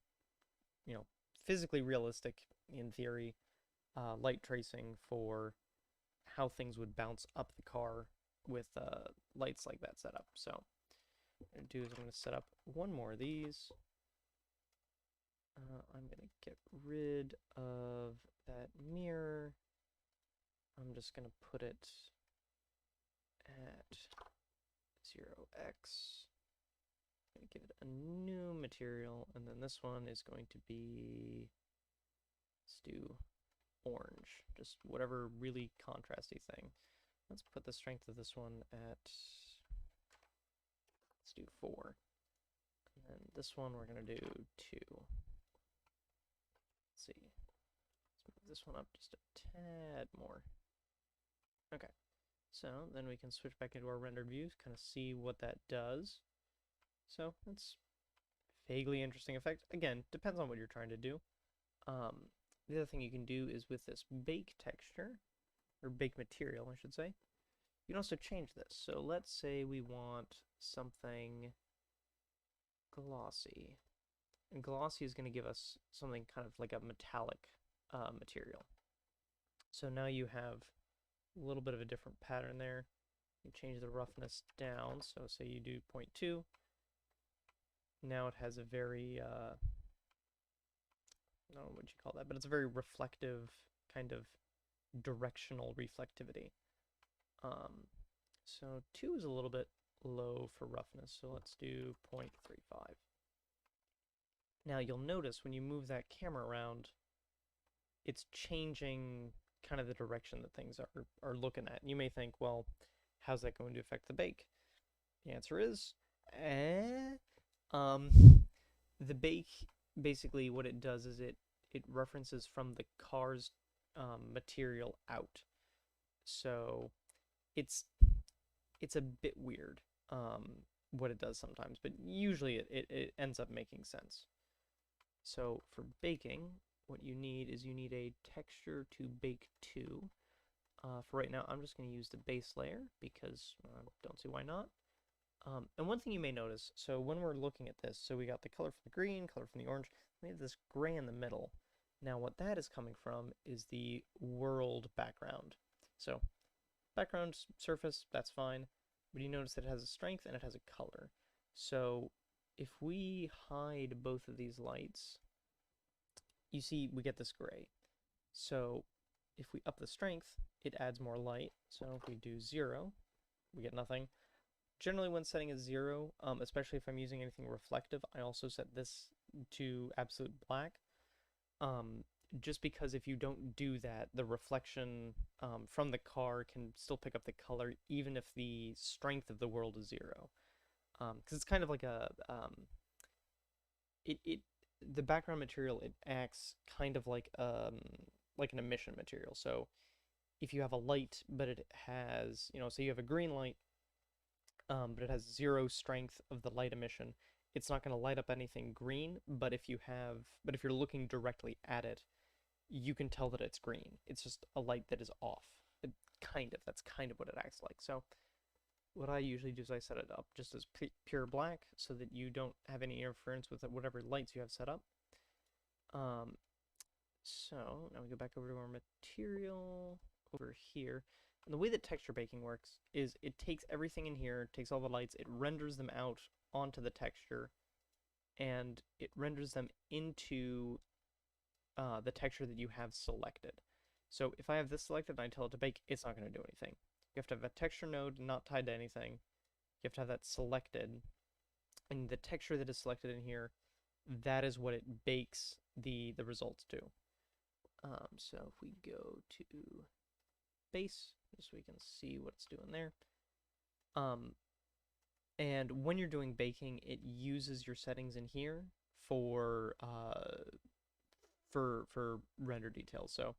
realistic in theory light tracing for how things would bounce up the car with lights like that set up. So what I'm going to do is I'm going to set up one more of these. I'm going to get rid of that mirror. I'm just going to put it at 0x. I'm going to give it a new material, and then this one is going to be, let's do orange, just whatever really contrasty thing. Let's put the strength of this one at, let's do 4. And then this one we're going to do 2. Let's see. Let's move this one up just a tad more. Okay. So then we can switch back into our rendered views, kind of see what that does. So that's vaguely interesting effect. Again, depends on what you're trying to do. The other thing you can do is with this bake texture, or bake material, I should say, you can also change this. So let's say we want something glossy. And glossy is going to give us something kind of like a metallic material. So now you have a little bit of a different pattern there. You change the roughness down, so say you do 0.2. Now it has a very, I don't know what you call that, but it's a very reflective kind of directional reflectivity. So 2 is a little bit low for roughness, so let's do 0.35. Now you'll notice when you move that camera around, it's changing kind of the direction that things are looking at. And you may think, well, how's that going to affect the bake? The answer is, the bake, basically what it does is it references from the car's material out. So it's a bit weird what it does sometimes, but usually it ends up making sense. So for baking, what you need is you need a texture to bake to. For right now, I'm just going to use the base layer because I don't see why not. And one thing you may notice, so when we're looking at this, so we got the color from the green, color from the orange, we have this gray in the middle. Now what that is coming from is the world background. So background surface, that's fine, but you notice that it has a strength and it has a color. So if we hide both of these lights, you see we get this gray. So if we up the strength, it adds more light. So if we do 0, we get nothing. Generally when setting is 0, especially if I'm using anything reflective, I also set this to absolute black. Just because if you don't do that, the reflection from the car can still pick up the color even if the strength of the world is 0. Because it's kind of like a, the background material, it acts kind of like an emission material. So if you have a light, but it has, so you have a green light, but it has 0 strength of the light emission, it's not going to light up anything green, but if you're looking directly at it, you can tell that it's green. It's just a light that is off. That's kind of what it acts like. So what I usually do is I set it up just as pure black so that you don't have any interference with whatever lights you have set up. So now we go back over to our material over here. And the way that texture baking works is it takes everything in here, takes all the lights, it renders them out onto the texture, and it renders them into the texture that you have selected. So if I have this selected and I tell it to bake, it's not going to do anything. You have to have a texture node not tied to anything. You have to have that selected, and the texture that is selected in here, that is what it bakes the results to. So if we go to base, just so we can see what it's doing there. And when you're doing baking, it uses your settings in here for render details. So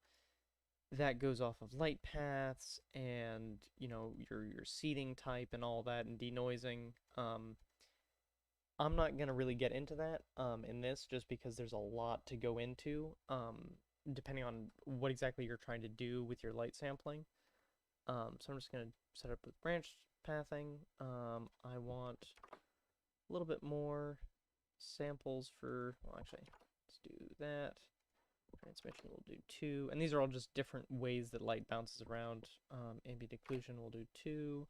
that goes off of light paths and your seeding type and all that and denoising. I'm not gonna really get into that in this just because there's a lot to go into depending on what exactly you're trying to do with your light sampling. So I'm just gonna set up with branch pathing. I want a little bit more samples for, well, actually, let's do that. Transmission we'll do 2, and these are all just different ways that light bounces around. Ambient occlusion we'll do 2.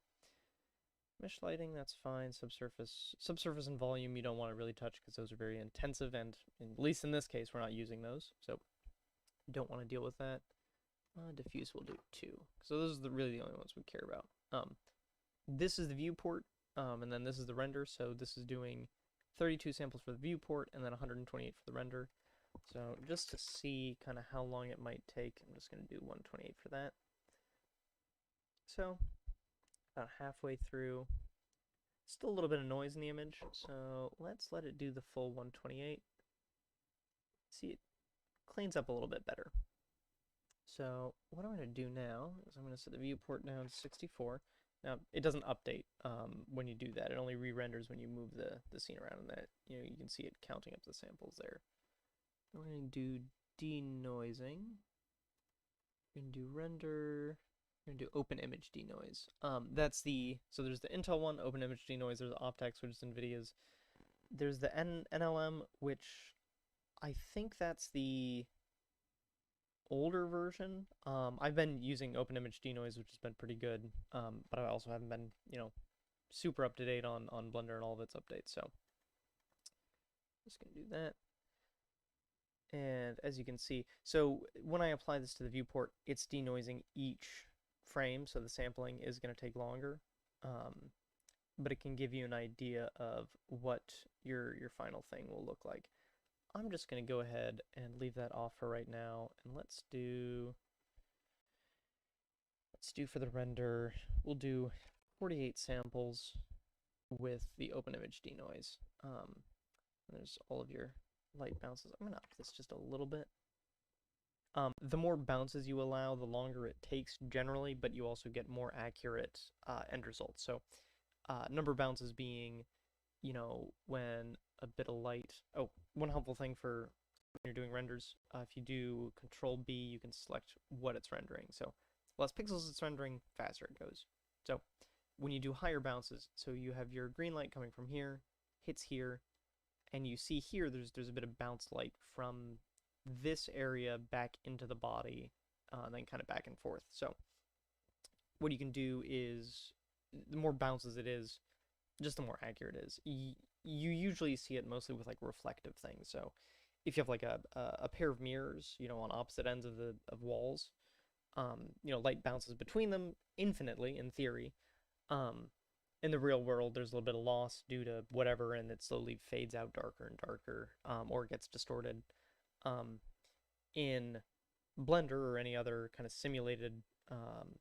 Mesh lighting, that's fine. Subsurface and volume you don't want to really touch because those are very intensive, and at least in this case we're not using those, so don't want to deal with that. Diffuse we'll do 2. So those are really the only ones we care about. This is the viewport, and then this is the render, so this is doing 32 samples for the viewport and then 128 for the render. So just to see kind of how long it might take, I'm just going to do 128 for that. So about halfway through, still a little bit of noise in the image, so let's let it do the full 128. See, it cleans up a little bit better. So what I'm going to do now is I'm going to set the viewport down to 64. Now, it doesn't update when you do that. It only re-renders when you move the scene around, and that you can see it counting up the samples there. We're going to do denoising. We're going to do render. We're going to do open image denoise. So there's the Intel one, open image denoise. There's the Optex, which is NVIDIA's. There's the NLM, which I think that's the older version. I've been using open image denoise, which has been pretty good, but I also haven't been, super up to date on Blender and all of its updates. So just gonna do that. And as you can see, so when I apply this to the viewport, it's denoising each frame, so the sampling is going to take longer, but it can give you an idea of what your final thing will look like. I'm just going to go ahead and leave that off for right now, and let's do for the render, we'll do 48 samples with the open image denoise. There's all of your light bounces. I'm going to up this just a little bit. The more bounces you allow, the longer it takes generally, but you also get more accurate end results. So number of bounces being, when a bit of light... Oh, one helpful thing for when you're doing renders, if you do Control B, you can select what it's rendering. So less pixels it's rendering, faster it goes. So when you do higher bounces, so you have your green light coming from here, hits here, and you see here there's a bit of bounce light from this area back into the body, then kind of back and forth. So what you can do is, the more bounces it is, just the more accurate it is. You usually see it mostly with like reflective things. So if you have like a pair of mirrors, on opposite ends of walls, light bounces between them infinitely in theory. In the real world, there's a little bit of loss due to whatever, and it slowly fades out darker and darker, or gets distorted. In Blender or any other kind of simulated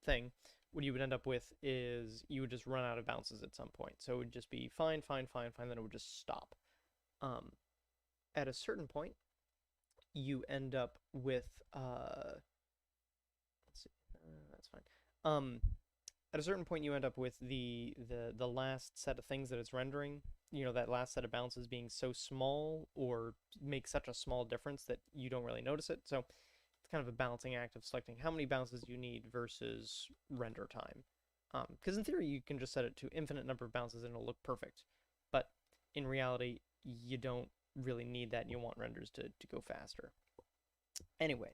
thing, what you would end up with is you would just run out of bounces at some point. So it would just be fine, fine, fine, fine, then it would just stop. At a certain point, you end up with, let's see, that's fine. At a certain point, you end up with the last set of things that it's rendering, that last set of bounces being so small or make such a small difference that you don't really notice it. So it's kind of a balancing act of selecting how many bounces you need versus render time. Because in theory, you can just set it to infinite number of bounces and it'll look perfect. But in reality, you don't really need that, and you want renders to go faster. Anyway,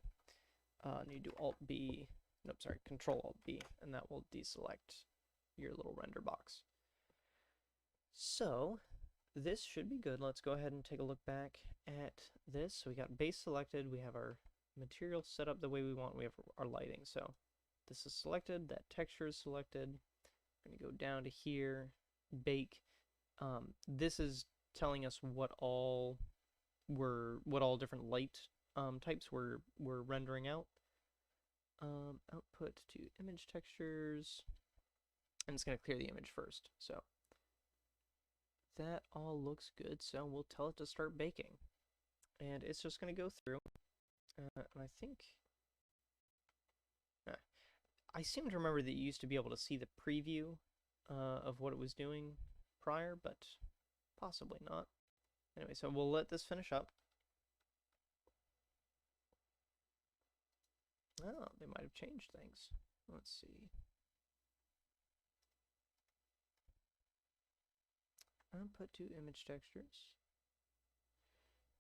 you do Alt-B, nope, sorry, Control-Alt-B, and that will deselect your little render box. So this should be good. Let's go ahead and take a look back at this. So we got base selected, we have our material set up the way we want, we have our lighting. So this is selected, that texture is selected. I'm going to go down to here, bake. This is telling us what all different light types we're rendering out. Output to image textures. and it's going to clear the image first. So that all looks good, so we'll tell it to start baking. And it's just going to go through, and I think... I seem to remember that you used to be able to see the preview of what it was doing prior, but possibly not. Anyway, so we'll let this finish up. Oh, they might have changed things. Let's see. Input to image textures.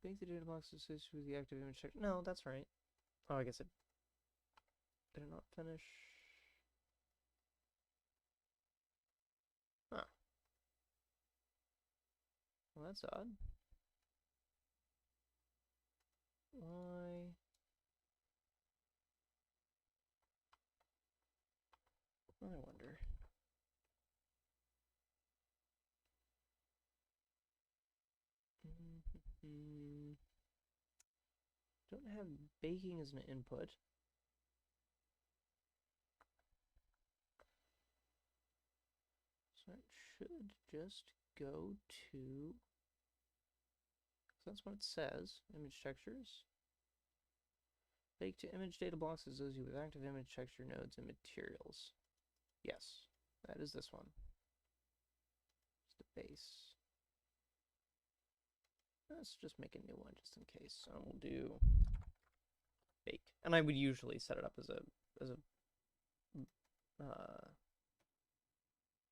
Bake the data box associated with the active image texture. No, that's right. Oh, I guess it did not finish. Huh. Well, that's odd. Why? I wonder. Don't have baking as an input. So it should just go to, that's what it says, image textures. Bake to image data blocks associated with active image texture nodes and materials. Yes, that is this one. It's the base. Let's just make a new one just in case. So we'll do bake, and I would usually set it up as a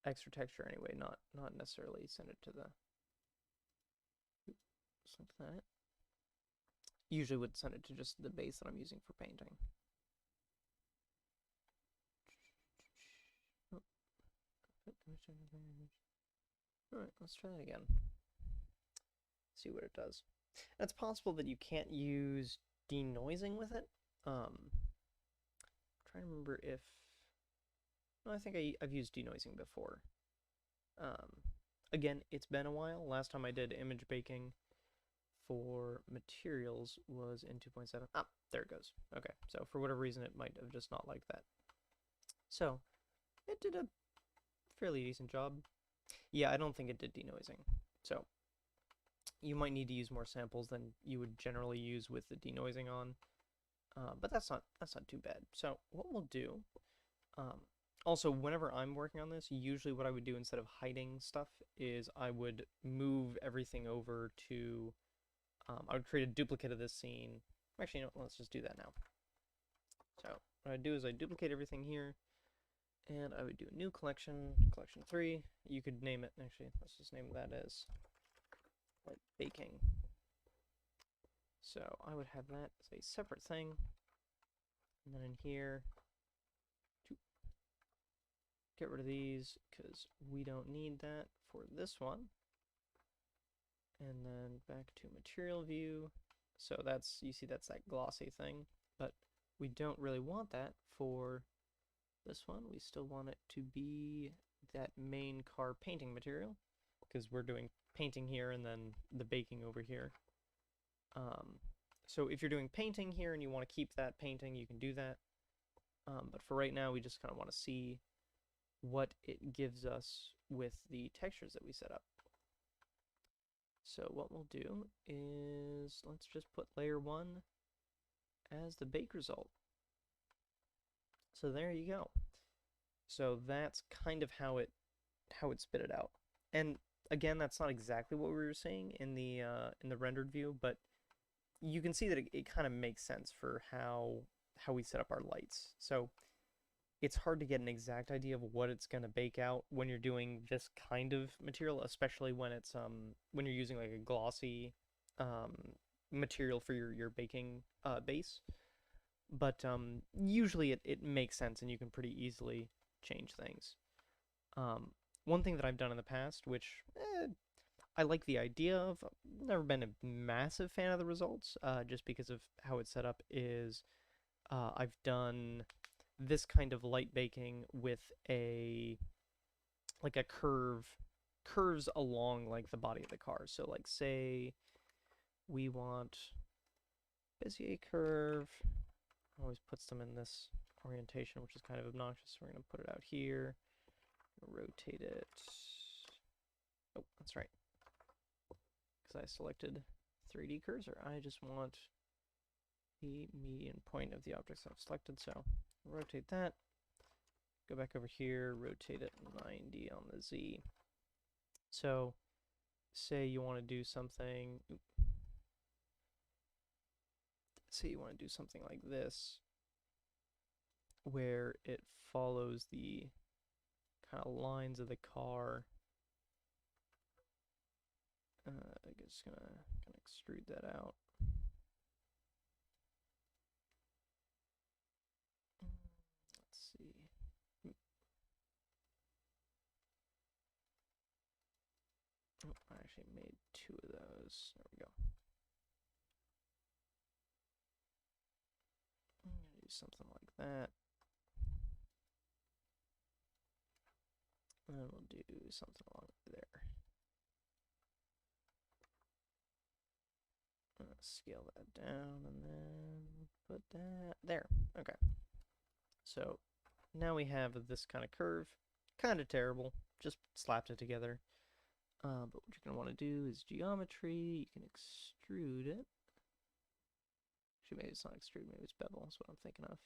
extra texture anyway, not necessarily send it to the. Just like that. Usually would send it to just the base that I'm using for painting. Oh. Alright, let's try that again. See what it does. And it's possible that you can't use denoising with it. I'm trying to remember if... No, I think I've used denoising before. Again, it's been a while. Last time I did image baking for materials was in 2.7. Ah, there it goes. Okay, so for whatever reason, it might have just not liked that. So, it did a fairly decent job. Yeah, I don't think it did denoising. So, you might need to use more samples than you would generally use with the denoising on. But that's not too bad. So, what we'll do... Also, whenever I'm working on this, usually what I would do instead of hiding stuff is I would move everything over to... I would create a duplicate of this scene. Actually, no, let's just do that now. So, what I'd do is I'd duplicate everything here, and I would do a new collection, collection 3. You could name it, actually, let's just name that as like baking. So, I would have that as a separate thing, and then in here, get rid of these, because we don't need that for this one. And then back to material view. So that's, you see that's that glossy thing, but we don't really want that for this one. We still want it to be that main car painting material, because we're doing painting here and then the baking over here. So if you're doing painting here and you want to keep that painting, you can do that. But for right now, we just kind of want to see what it gives us with the textures that we set up. So what we'll do is, let's just put layer 1 as the bake result. So there you go. So that's kind of how it spit it out. And again, that's not exactly what we were seeing in the rendered view, but you can see that it kind of makes sense for how we set up our lights. So it's hard to get an exact idea of what it's going to bake out when you're doing this kind of material, especially when it's when you're using like a glossy material for your baking base. But usually it makes sense and you can pretty easily change things. One thing that I've done in the past, which I like the idea of, I've never been a massive fan of the results, just because of how it's set up, is I've done this kind of light baking with a curves along like the body of the car. So like say we want Bezier curve, always puts them in this orientation, which is kind of obnoxious. So we're going to put it out here, rotate it. Oh, that's right. Because I selected 3D cursor. I just want the median point of the objects I've selected, so rotate that. Go back over here, rotate it 90 on the Z. So, say you want to do something. Say you want to do something like this, where it follows the kind of lines of the car. I'm just gonna extrude that out. Let's see. Oh, I actually made 2 of those. There we go. I'm gonna do something like that. And we'll do something along there. I'm gonna scale that down and then put that there. Okay. So now we have this kind of curve. Kind of terrible. Just slapped it together. But what you're going to want to do is geometry. You can extrude it. Actually, maybe it's not extrude. Maybe it's bevel. That's what I'm thinking of.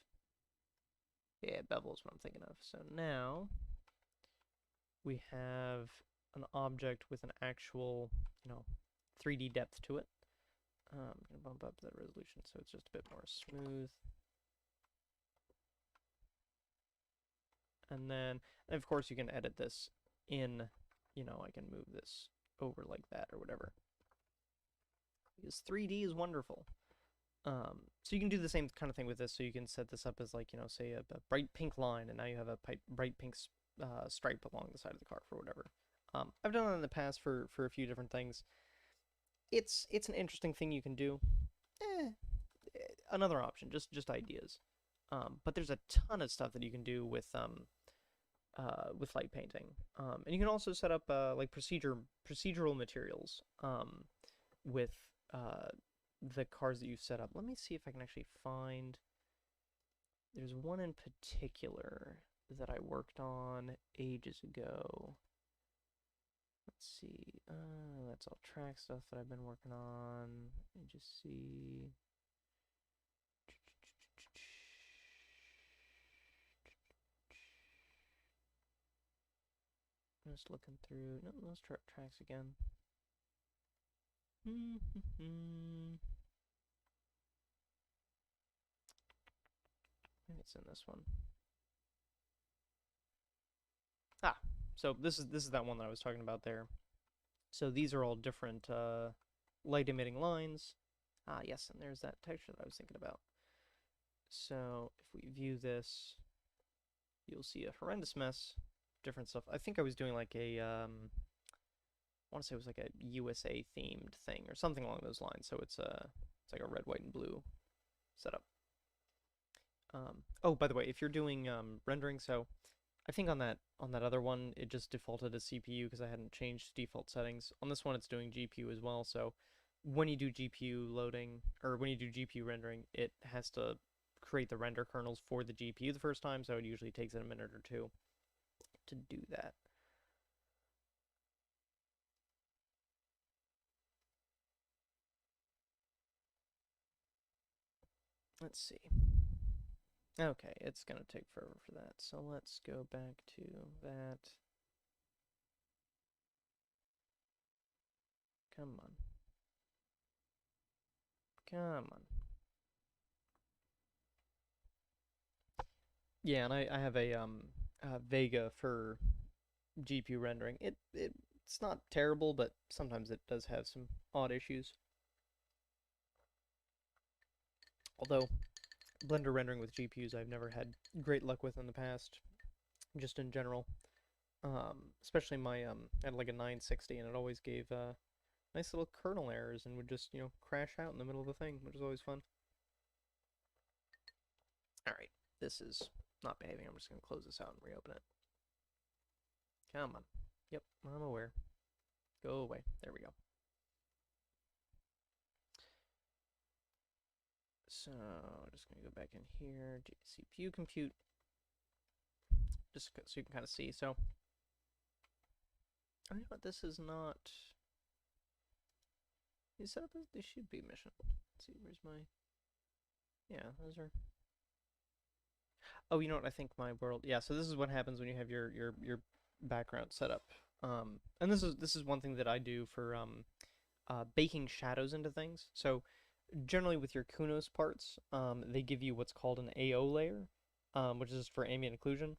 Yeah, bevel is what I'm thinking of. So now we have an object with an actual, 3D depth to it. I'm going to bump up that resolution so it's just a bit more smooth. And then, of course, you can edit this in, I can move this over like that or whatever. Because 3D is wonderful. So you can do the same kind of thing with this. So you can set this up as like, say a bright pink line, and now you have a bright pink stripe along the side of the car for whatever. I've done that in the past for a few different things. It's an interesting thing you can do. Another option, just ideas. But there's a ton of stuff that you can do with light painting. And you can also set up like procedural materials with the cars that you've set up. Let me see if I can actually find. There's one in particular that I worked on ages ago. Let's see. That's all track stuff that I've been working on. Let me just see. I'm just looking through. No, those tracks again. Maybe it's in this one. So this is that one that I was talking about there. So these are all different light emitting lines. Yes, and there's that texture that I was thinking about. So if we view this, you'll see a horrendous mess, different stuff. I think I was doing like a, I want to say it was like a USA themed thing or something along those lines. So it's like a red, white, and blue setup. Oh, by the way, if you're doing rendering, so I think on that other one it just defaulted as CPU because I hadn't changed default settings. On this one it's doing GPU as well, so when you do GPU loading, or when you do GPU rendering, it has to create the render kernels for the GPU the first time, so it usually takes it a minute or two to do that. Let's see. Okay, it's gonna take forever for that, so let's go back to that. Come on. Come on. Yeah, and I have a Vega for GPU rendering. It's not terrible, but sometimes it does have some odd issues. Although Blender rendering with GPUs I've never had great luck with in the past, just in general. Especially my I had like a 960 and it always gave nice little kernel errors and would just, crash out in the middle of the thing, which is always fun. Alright, this is not behaving. I'm just going to close this out and reopen it. Come on. Yep, I'm aware. Go away. There we go. So, just going to go back in here, CPU compute, just so you can kind of see. So, I know what this is not. You set up as they should be mission. Let's see, where's my. Yeah, those are. Oh, you know what? I think my world. Yeah, so this is what happens when you have your background set up. And this is one thing that I do for baking shadows into things. So generally with your Kunos parts, they give you what's called an AO layer, which is for ambient occlusion.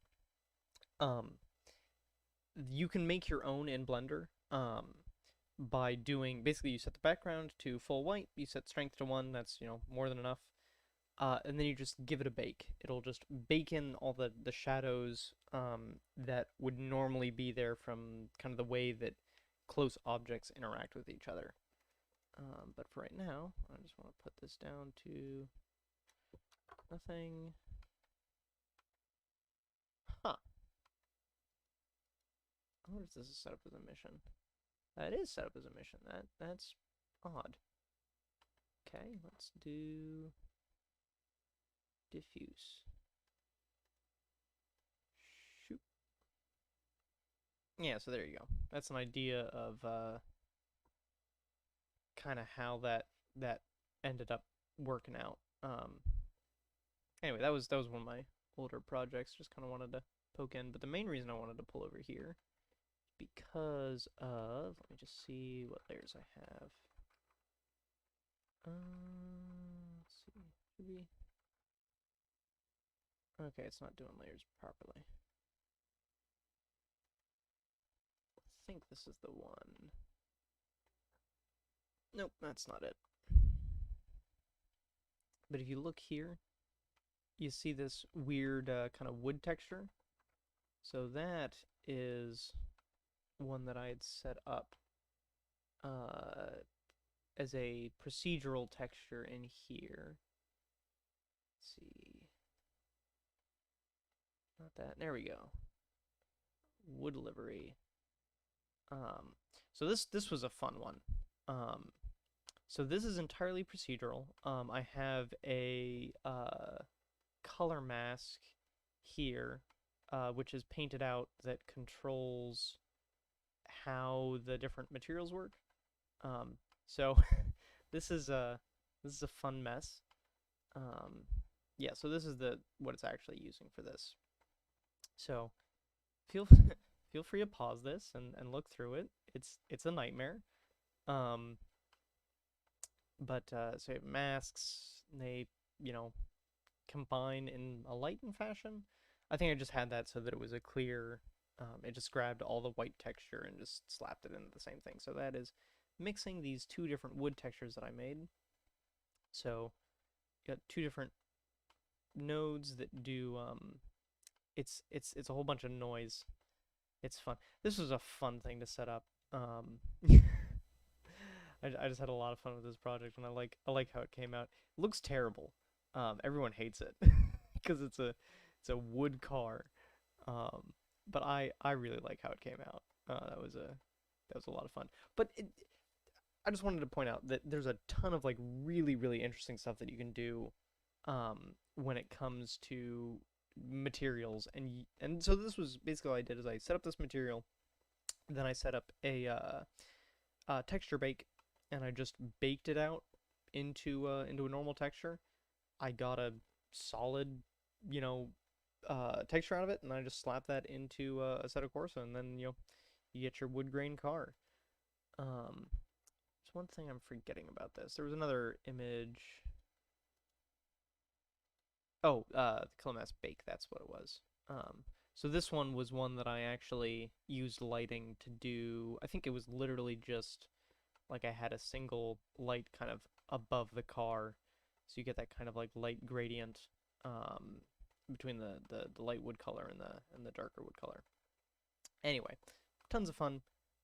Um, you can make your own in Blender by doing basically you set the background to full white, you set strength to 1, that's more than enough, and then you just give it a bake. It'll just bake in all the shadows that would normally be there from kind of the way that close objects interact with each other. But for right now, I just want to put this down to nothing. Huh. I wonder if this is set up as a mission. That is set up as a mission. That's odd. Okay, let's do diffuse. Shoot. Yeah, so there you go. That's an idea of kind of how that ended up working out. Anyway, that was one of my older projects. Just kind of wanted to poke in, but the main reason I wanted to pull over here because of, let me just see what layers I have. Let's see, maybe. Okay, it's not doing layers properly. I think this is the one. Nope, that's not it. But if you look here, you see this weird kind of wood texture. So that is one that I had set up as a procedural texture in here. Let's see. Not that. There we go. Wood livery. So this was a fun one. So this is entirely procedural. I have a color mask here, which is painted out that controls how the different materials work. So this is a fun mess. Yeah, so this is what it's actually using for this. So feel feel free to pause this and look through it. It's a nightmare. But so masks, they combine in a lighten fashion. I think I just had that so that it was a clear. It just grabbed all the white texture and just slapped it into the same thing. So that is mixing these two different wood textures that I made. So you got two different nodes that do. It's a whole bunch of noise. It's fun. This was a fun thing to set up. I just had a lot of fun with this project, and I like how it came out. It looks terrible. Everyone hates it because it's a wood car. But I really like how it came out. That was a lot of fun. But I just wanted to point out that there's a ton of like really interesting stuff that you can do when it comes to materials, and so this was basically what I did is I set up this material, then I set up a texture bake, and I just baked it out into a normal texture. I got a solid, texture out of it, and I just slapped that into Assetto Corsa, and then you get your wood grain car. There's one thing I'm forgetting about this. There was another image. Oh, color mask bake. That's what it was. So this one was one that I actually used lighting to do. I think it was literally just like I had a single light kind of above the car, so you get that kind of like light gradient between the light wood color and the darker wood color. Anyway, tons of fun.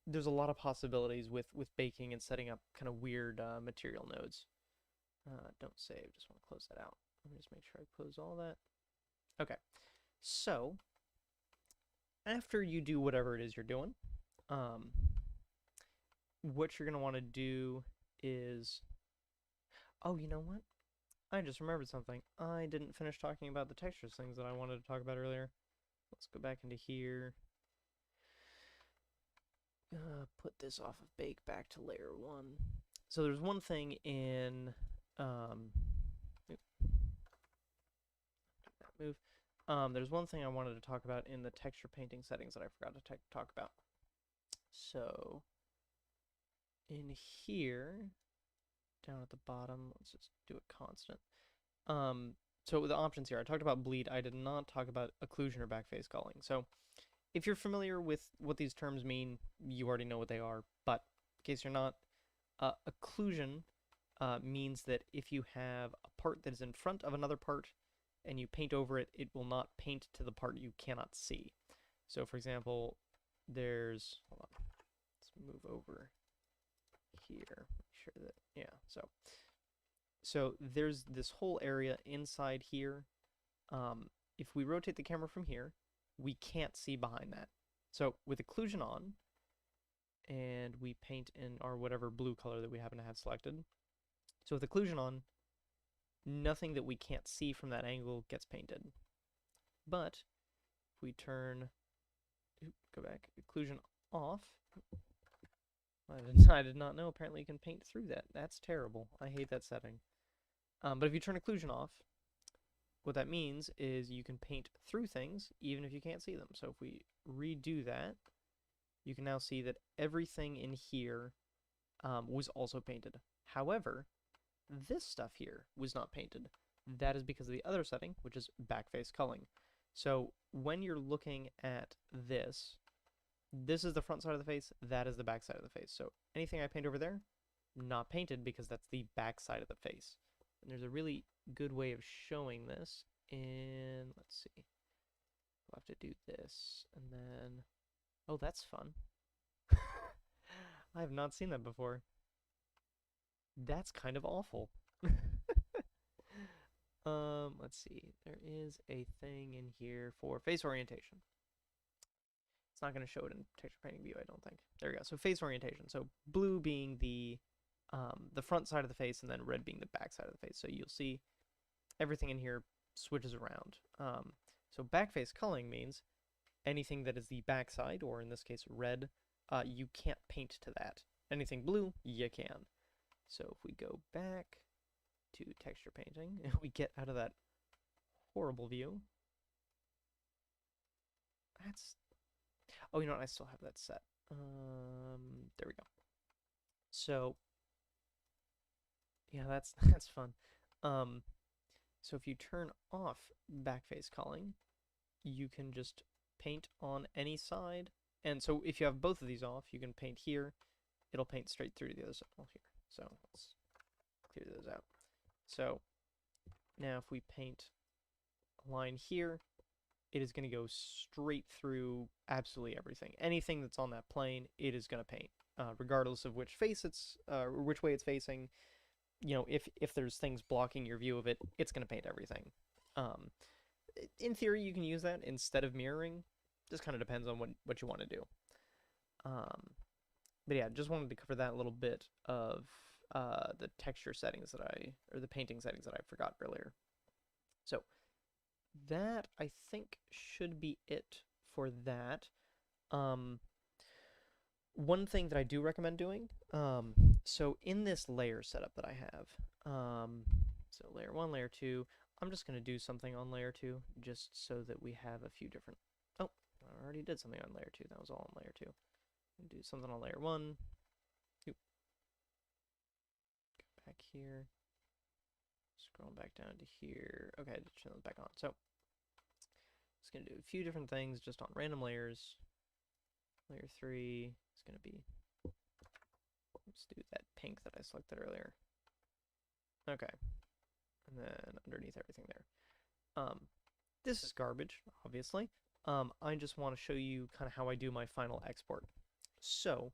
There's a lot of possibilities with baking and setting up kind of weird material nodes. Don't save. Just want to close that out. Let me just make sure I close all that. Okay, so after you do whatever it is you're doing, what you're going to want to do is, oh, you know what? I just remembered something. I didn't finish talking about the textures things that I wanted to talk about earlier. Let's go back into here. put this off of bake back to layer 1. So there's one thing in move. There's one thing I wanted to talk about in the texture painting settings that I forgot to talk about. So in here, down at the bottom, let's just do it constant. So with the options here, I talked about bleed. I did not talk about occlusion or backface culling. So if you're familiar with what these terms mean, you already know what they are. But in case you're not, occlusion means that if you have a part that is in front of another part and you paint over it, it will not paint to the part you cannot see. So for example, there's, hold on, let's move over here, make sure that, yeah, so there's this whole area inside here. If we rotate the camera from here, we can't see behind that. So with occlusion on, and we paint in our whatever blue color that we happen to have selected. So with occlusion on, nothing that we can't see from that angle gets painted. But if we turn, go back, occlusion off, I did not know, apparently you can paint through that. That's terrible. I hate that setting. But if you turn occlusion off, what that means is you can paint through things even if you can't see them. So if we redo that, you can now see that everything in here was also painted. However, this stuff here was not painted. That is because of the other setting, which is backface culling. So when you're looking at this, this is the front side of the face, that is the back side of the face. So anything I paint over there, not painted because that's the back side of the face. And there's a really good way of showing this in, let's see, we'll have to do this, and then, oh, that's fun. I have not seen that before. That's kind of awful. Let's see, there is a thing in here for face orientation. It's not going to show it in texture painting view, I don't think. There we go. So face orientation. So blue being the front side of the face, and then red being the back side of the face. So you'll see everything in here switches around. So backface culling means anything that is the back side, or in this case red, you can't paint to that. Anything blue, you can. So if we go back to texture painting, we get out of that horrible view. That's, oh, you know what? I still have that set. There we go. So yeah, that's fun. So if you turn off backface culling, you can just paint on any side. And so if you have both of these off, you can paint here. It'll paint straight through the other side here. So let's clear those out. So now if we paint a line here, it is going to go straight through absolutely everything. Anything that's on that plane, it is going to paint, regardless of which face it's, which way it's facing. You know, if there's things blocking your view of it, it's going to paint everything. In theory, you can use that instead of mirroring. Just kind of depends on what you want to do. But yeah, just wanted to cover that little bit of the texture settings that or the painting settings that I forgot earlier. So that, I think, should be it for that. One thing that I do recommend doing, so in this layer setup that I have, so layer 1, layer 2, I'm just going to do something on layer 2, just so that we have a few different, oh, I already did something on layer 2, that was all on layer 2. Do something on layer 1, go back here, scroll back down to here, okay, just turn those back on. So it's going to do a few different things just on random layers. Layer 3 is going to be, let's do that pink that I selected earlier. Okay, and then underneath everything there. This is garbage, obviously. I just want to show you kind of how I do my final export. So,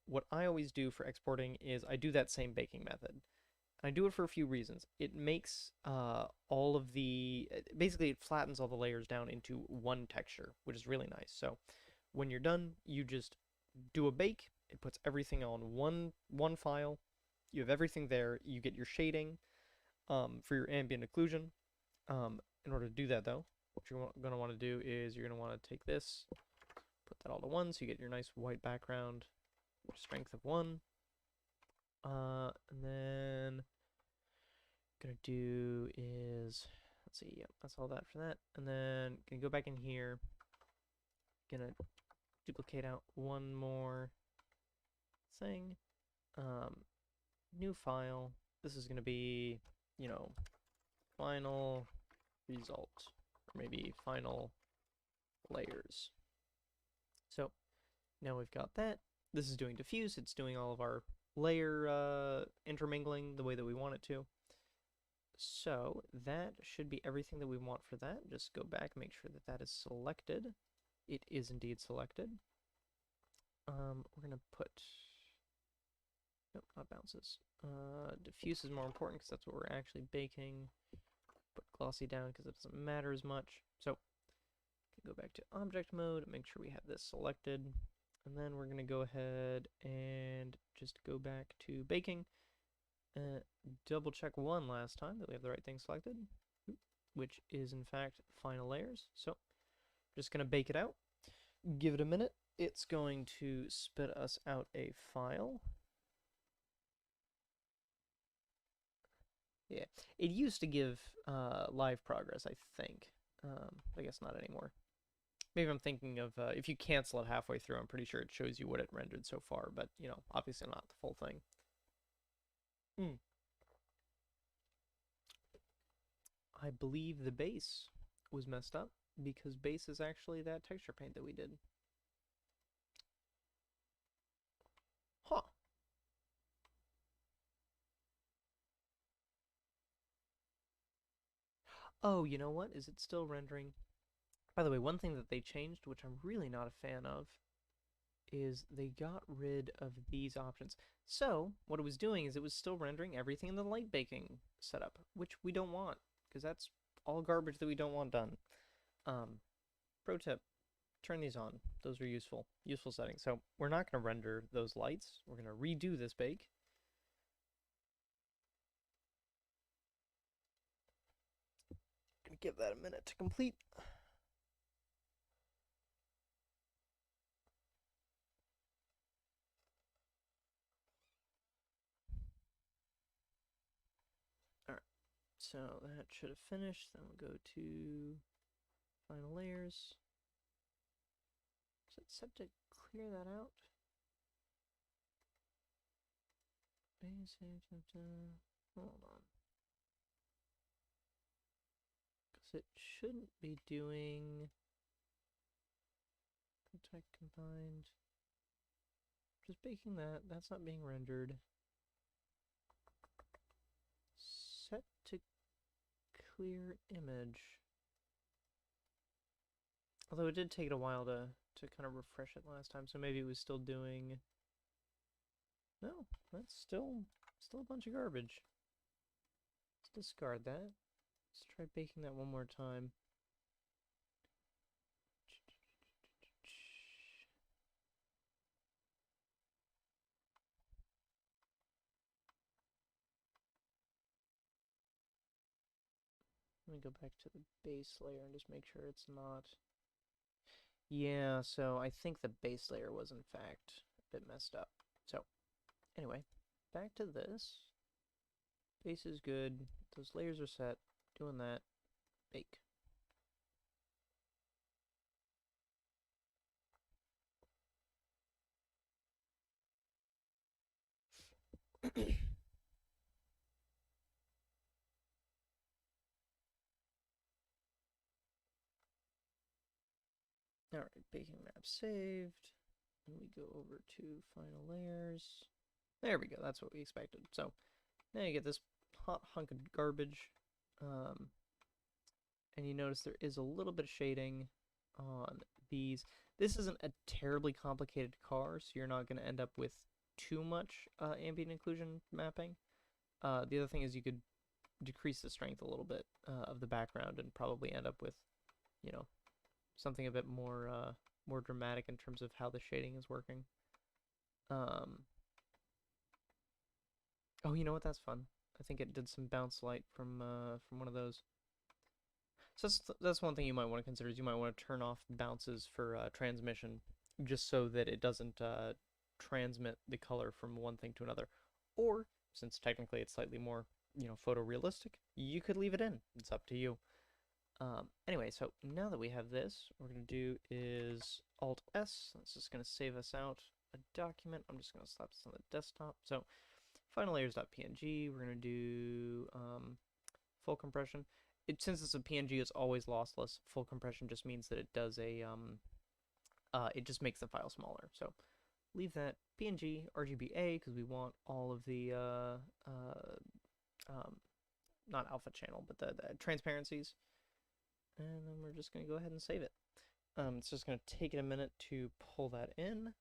what I always do for exporting is I do that same baking method. I do it for a few reasons. It makes all of the, basically it flattens all the layers down into one texture, which is really nice. So when you're done, you just do a bake. It puts everything on one file. You have everything there. You get your shading for your ambient occlusion. In order to do that, though, what you're going to want to do is you're going to want to take this, put that all to 1 so you get your nice white background, strength of 1. And then gonna do is, let's see, yep, that's all that for that. And then gonna go back in here, gonna duplicate out one more thing. New file. This is gonna be, you know, final result, or maybe final layers. So now we've got that. This is doing diffuse. It's doing all of our layer intermingling the way that we want it to. So that should be everything that we want for that. Just go back, make sure that that is selected. It is indeed selected. We're gonna put, nope, not bounces. Diffuse is more important because that's what we're actually baking. Put glossy down because it doesn't matter as much. So go back to object mode, make sure we have this selected, and then we're gonna go ahead and just go back to baking. Double check one last time that we have the right thing selected, which is in fact final layers. So just gonna bake it out, give it a minute. It's going to spit us out a file. Yeah, it used to give live progress, I think. I guess not anymore. Maybe I'm thinking of if you cancel it halfway through, I'm pretty sure it shows you what it rendered so far, but you know, obviously not the full thing. I believe the base was messed up because base is actually that texture paint that we did. Huh. Oh, you know what? Is it still rendering? By the way, one thing that they changed, which I'm really not a fan of, is they got rid of these options. So what it was doing is it was still rendering everything in the light baking setup, which we don't want, because that's all garbage that we don't want done. Pro tip, turn these on. Those are useful settings. So we're not going to render those lights. We're going to redo this bake. Gonna give that a minute to complete. So that should have finished. Then we'll go to final layers. Is it set to clear that out? Hold on. Because it shouldn't be doing contact combined. Just baking that. That's not being rendered. Set to clear image. Although it did take it a while to kind of refresh it last time, so maybe it was still doing... No, that's still a bunch of garbage. Let's discard that. Let's try baking that one more time. Let me go back to the base layer and just make sure it's not... Yeah, so I think the base layer was in fact a bit messed up. So, anyway, back to this. Base is good. Those layers are set. Doing that. Bake. Alright, baking map saved. And we go over to final layers. There we go, that's what we expected. So, now you get this hot hunk of garbage. And you notice there is a little bit of shading on these. This isn't a terribly complicated car, so you're not going to end up with too much ambient occlusion mapping. The other thing is you could decrease the strength a little bit of the background and probably end up with, you know, something a bit more more dramatic in terms of how the shading is working. Oh, you know what? That's fun. I think it did some bounce light from one of those. So that's one thing you might want to consider is you might want to turn off bounces for transmission. just so that it doesn't transmit the color from one thing to another. Or, since technically it's slightly more, photorealistic, you could leave it in. It's up to you. Anyway, so now that we have this, what we're going to do is Alt-S. This is going to save us out a document. I'm just going to slap this on the desktop. So, final layers.png, we're going to do full compression. Since it's a PNG, it's always lossless. Full compression just means that it does it just makes the file smaller. So leave that PNG RGBA because we want all of the not alpha channel, but the transparencies. And then we're just going to go ahead and save it. It's just going to take it a minute to pull that in.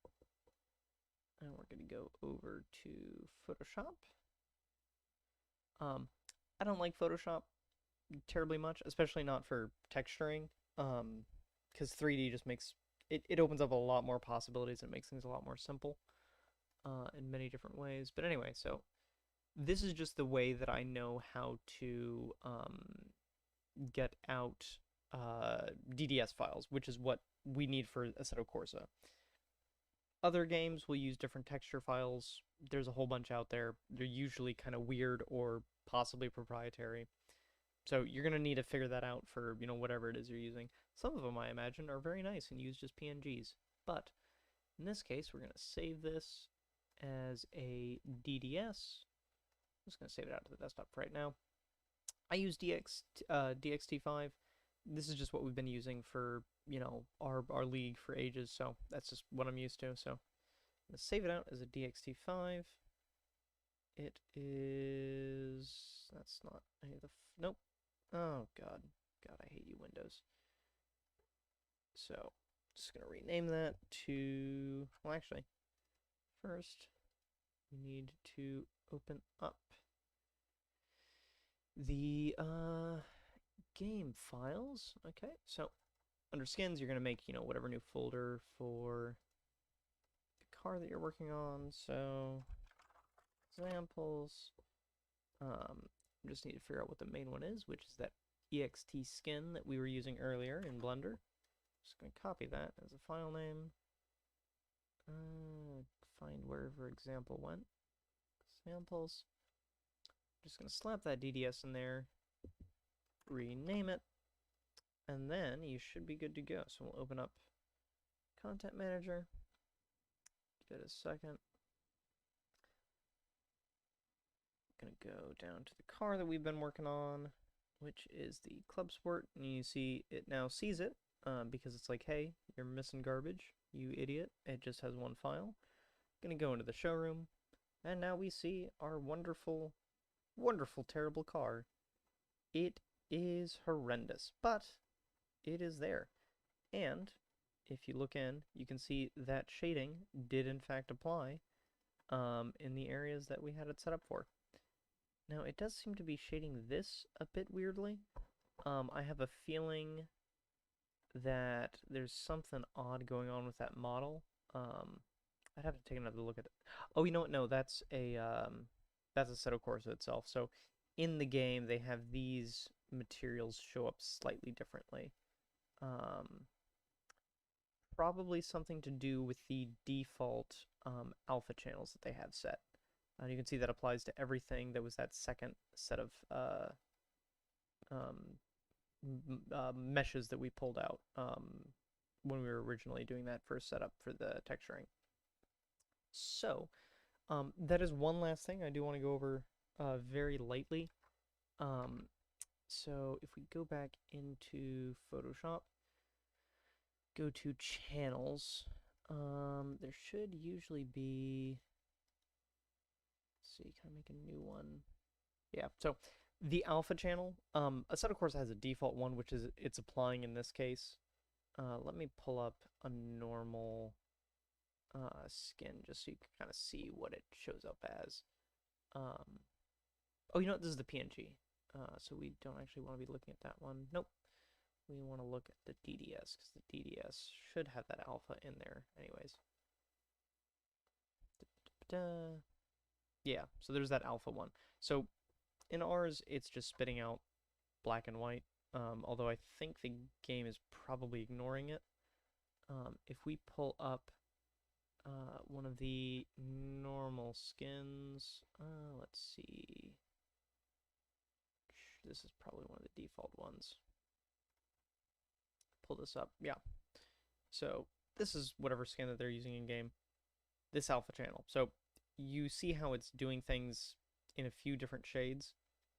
And we're going to go over to Photoshop. I don't like Photoshop terribly much, especially not for texturing, because 3D just makes it opens up a lot more possibilities and makes things a lot more simple in many different ways. But anyway, so this is just the way that I know how to get out DDS files, which is what we need for Assetto Corsa. Other games will use different texture files. There's a whole bunch out there. They're usually kind of weird or possibly proprietary. So you're going to need to figure that out for, whatever it is you're using. Some of them, I imagine, are very nice and use just PNGs. But in this case, we're going to save this as a DDS. I'm just going to save it out to the desktop for right now. I use DXT5. This is just what we've been using for, our league for ages. So that's just what I'm used to. So I'm going to save it out as a DXT5. It is... That's not... Nope. Oh, God. God, I hate you, Windows. So, just going to rename that to... Well, actually, first, we need to open up the game files. Okay, so under skins, you're going to make, whatever new folder for the car that you're working on. So, examples. Just need to figure out what the main one is, which is that ext skin that we were using earlier in Blender. Just going to copy that as a file name. Find wherever example went. Examples. Just going to slap that DDS in there, rename it, and then you should be good to go. So we'll open up Content Manager. Give it a second. Going to go down to the car that we've been working on, which is the Club Sport, and you see it now sees it because it's like, hey, you're missing garbage, you idiot. It just has one file. Going to go into the showroom, and now we see our wonderful, wonderful, terrible car. It is horrendous, but it is there. And if you look in, you can see that shading did in fact apply in the areas that we had it set up for. Now, it does seem to be shading this a bit weirdly. I have a feeling that there's something odd going on with that model. I'd have to take another look at it. Oh, you know what? No, that's Assetto Corsa itself. So, in the game, they have these materials show up slightly differently. Probably something to do with the default alpha channels that they have set. You can see that applies to everything that was that second set of meshes that we pulled out when we were originally doing that first setup for the texturing. So, that is one last thing I do want to go over very lightly. So, if we go back into Photoshop, go to Channels, there should usually be... See, can I make a new one? Yeah, so the alpha channel, Assetto Corsa has a default one, which is it's applying in this case. Let me pull up a normal skin just so you can kind of see what it shows up as. Oh, you know what? This is the PNG. So we don't actually want to be looking at that one. Nope. We want to look at the DDS, because the DDS should have that alpha in there anyways. Yeah, so there's that alpha one. So in ours, it's just spitting out black and white, although I think the game is probably ignoring it. if we pull up one of the normal skins, let's see. This is probably one of the default ones. Pull this up, yeah. So this is whatever skin that they're using in game. This alpha channel. So you see how it's doing things in a few different shades.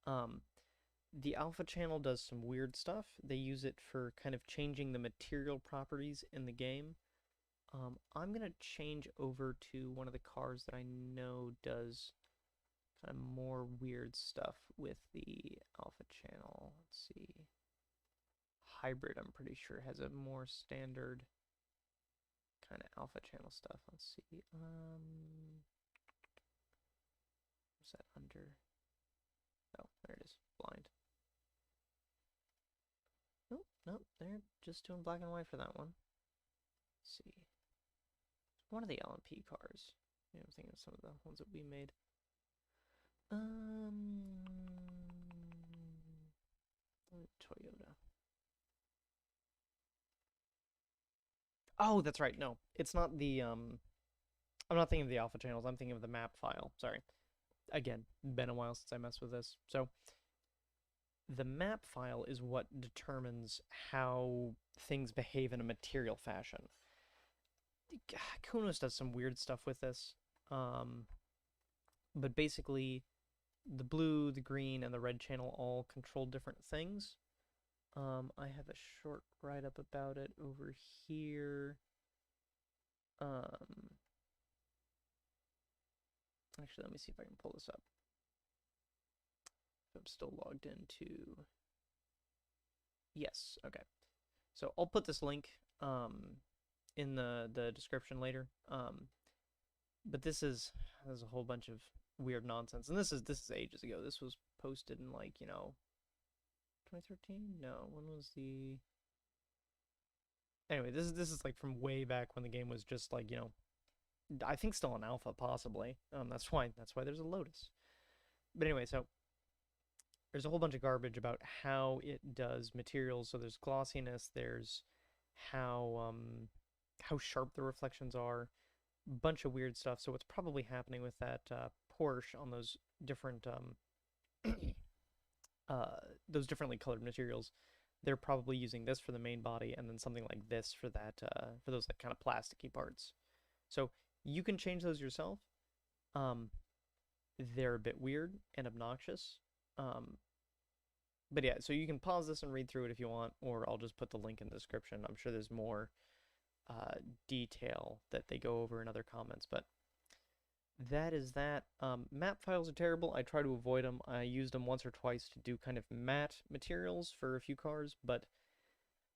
The alpha channel does some weird stuff. They use it for kind of changing the material properties in the game. I'm going to change over to one of the cars that I know does kind of more weird stuff with the alpha channel. Let's see. Hybrid, I'm pretty sure, has a more standard kind of alpha channel stuff. Let's see. What's that under? Oh, there it is. Blind. Nope, nope. They're just doing black and white for that one. Let's see. One of the LMP cars. Yeah, I'm thinking of some of the ones that we made. Toyota. Oh, that's right. No, it's not the I'm not thinking of the alpha channels. I'm thinking of the map file. Sorry. Again, been a while since I messed with this. So the map file is what determines how things behave in a material fashion. Kunos does some weird stuff with this. But basically, the blue, the green, and the red channel all control different things. I have a short write-up about it over here. Actually, let me see if I can pull this up. If I'm still logged into... Yes, okay. So I'll put this link in the description later. But there's a whole bunch of weird nonsense, and this is ages ago. This was posted in, like, 2013? No, when was the... Anyway, this is like from way back when the game was just like, I think still in alpha, possibly. That's why there's a Lotus. But anyway, so there's a whole bunch of garbage about how it does materials. So there's glossiness, there's how sharp the reflections are, bunch of weird stuff. So what's probably happening with that Porsche on those different those differently colored materials, they're probably using this for the main body and then something like this for that for those like kind of plasticky parts. So you can change those yourself. They're a bit weird and obnoxious. But yeah, so you can pause this and read through it if you want, or I'll just put the link in the description. I'm sure there's more detail that they go over in other comments, but that is that. Map files are terrible. I try to avoid them. I used them once or twice to do kind of matte materials for a few cars, but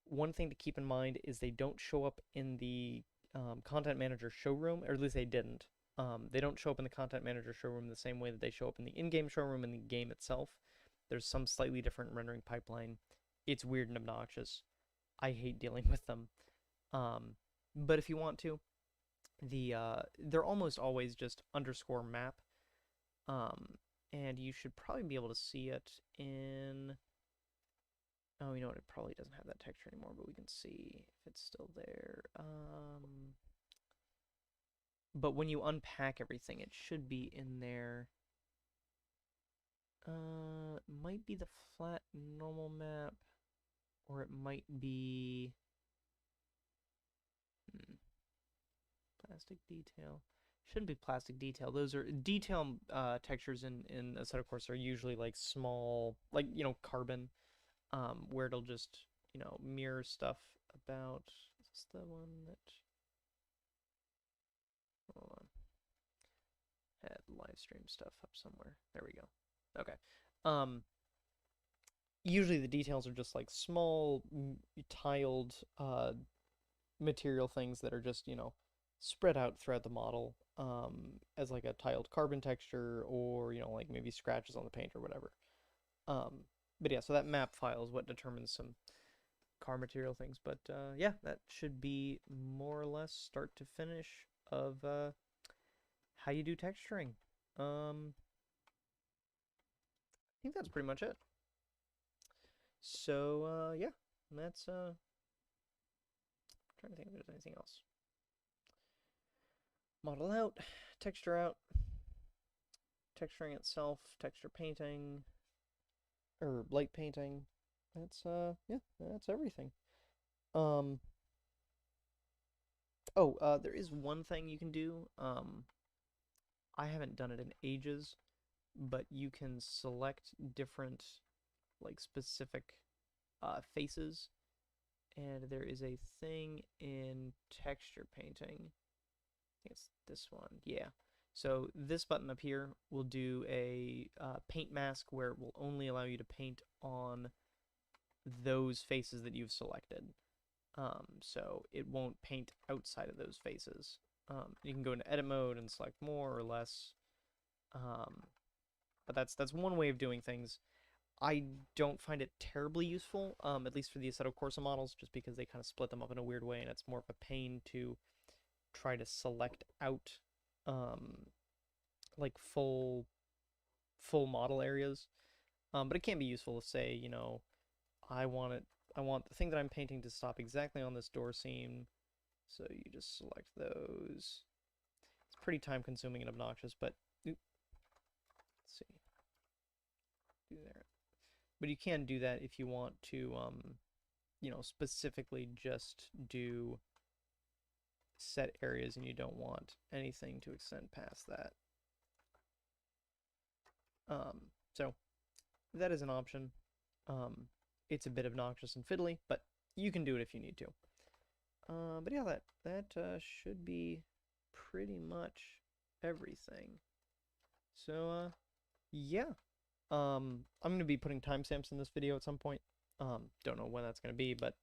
one thing to keep in mind is they don't show up in the Content Manager showroom, or at least they didn't. They don't show up in the Content Manager showroom the same way that they show up in the in-game showroom in the game itself. There's some slightly different rendering pipeline. It's weird and obnoxious. I hate dealing with them. But if you want to, they're almost always just underscore map. And you should probably be able to see it in... Oh, you know what? It probably doesn't have that texture anymore, but we can see if it's still there. But when you unpack everything, it should be in there. It might be the flat normal map, or it might be plastic detail. Shouldn't be plastic detail. Those are detail textures in Assetto Corsa are usually like small, like carbon, where it'll just mirror stuff about. Is this the one that? Hold on. Had live stream stuff up somewhere. There we go. Okay. Usually the details are just like small tiled material things that are just, spread out throughout the model as like a tiled carbon texture, or, like maybe scratches on the paint or whatever. But yeah, so that map file is what determines some car material things. But yeah, that should be more or less start to finish of how you do texturing. I think that's pretty much it. So yeah, that's trying to think if there's anything else. Model out, texture out, texturing itself, texture painting, or light painting. That's yeah, that's everything. There is one thing you can do. I haven't done it in ages, but you can select different, like, specific faces, and there is a thing in texture painting. I think it's this one. Yeah. So this button up here will do a paint mask where it will only allow you to paint on those faces that you've selected. So it won't paint outside of those faces. You can go into edit mode and select more or less. But that's one way of doing things. I don't find it terribly useful, at least for the Assetto Corsa models, just because they kind of split them up in a weird way, and it's more of a pain to try to select out like full model areas. But it can be useful to say, you know, I want the thing that I'm painting to stop exactly on this door seam. So you just select those. It's pretty time consuming and obnoxious, but let's see. Do there. But you can do that if you want to you know, specifically just do set areas and you don't want anything to extend past that. So that is an option. It's a bit obnoxious and fiddly, but you can do it if you need to. But yeah, that should be pretty much everything. So yeah. I'm going to be putting timestamps in this video at some point. Don't know when that's going to be, but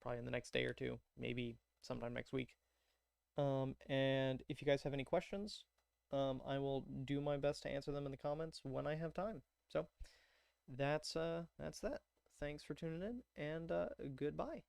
probably in the next day or two, maybe sometime next week. And if you guys have any questions, I will do my best to answer them in the comments when I have time. So that's that. Thanks for tuning in, and goodbye.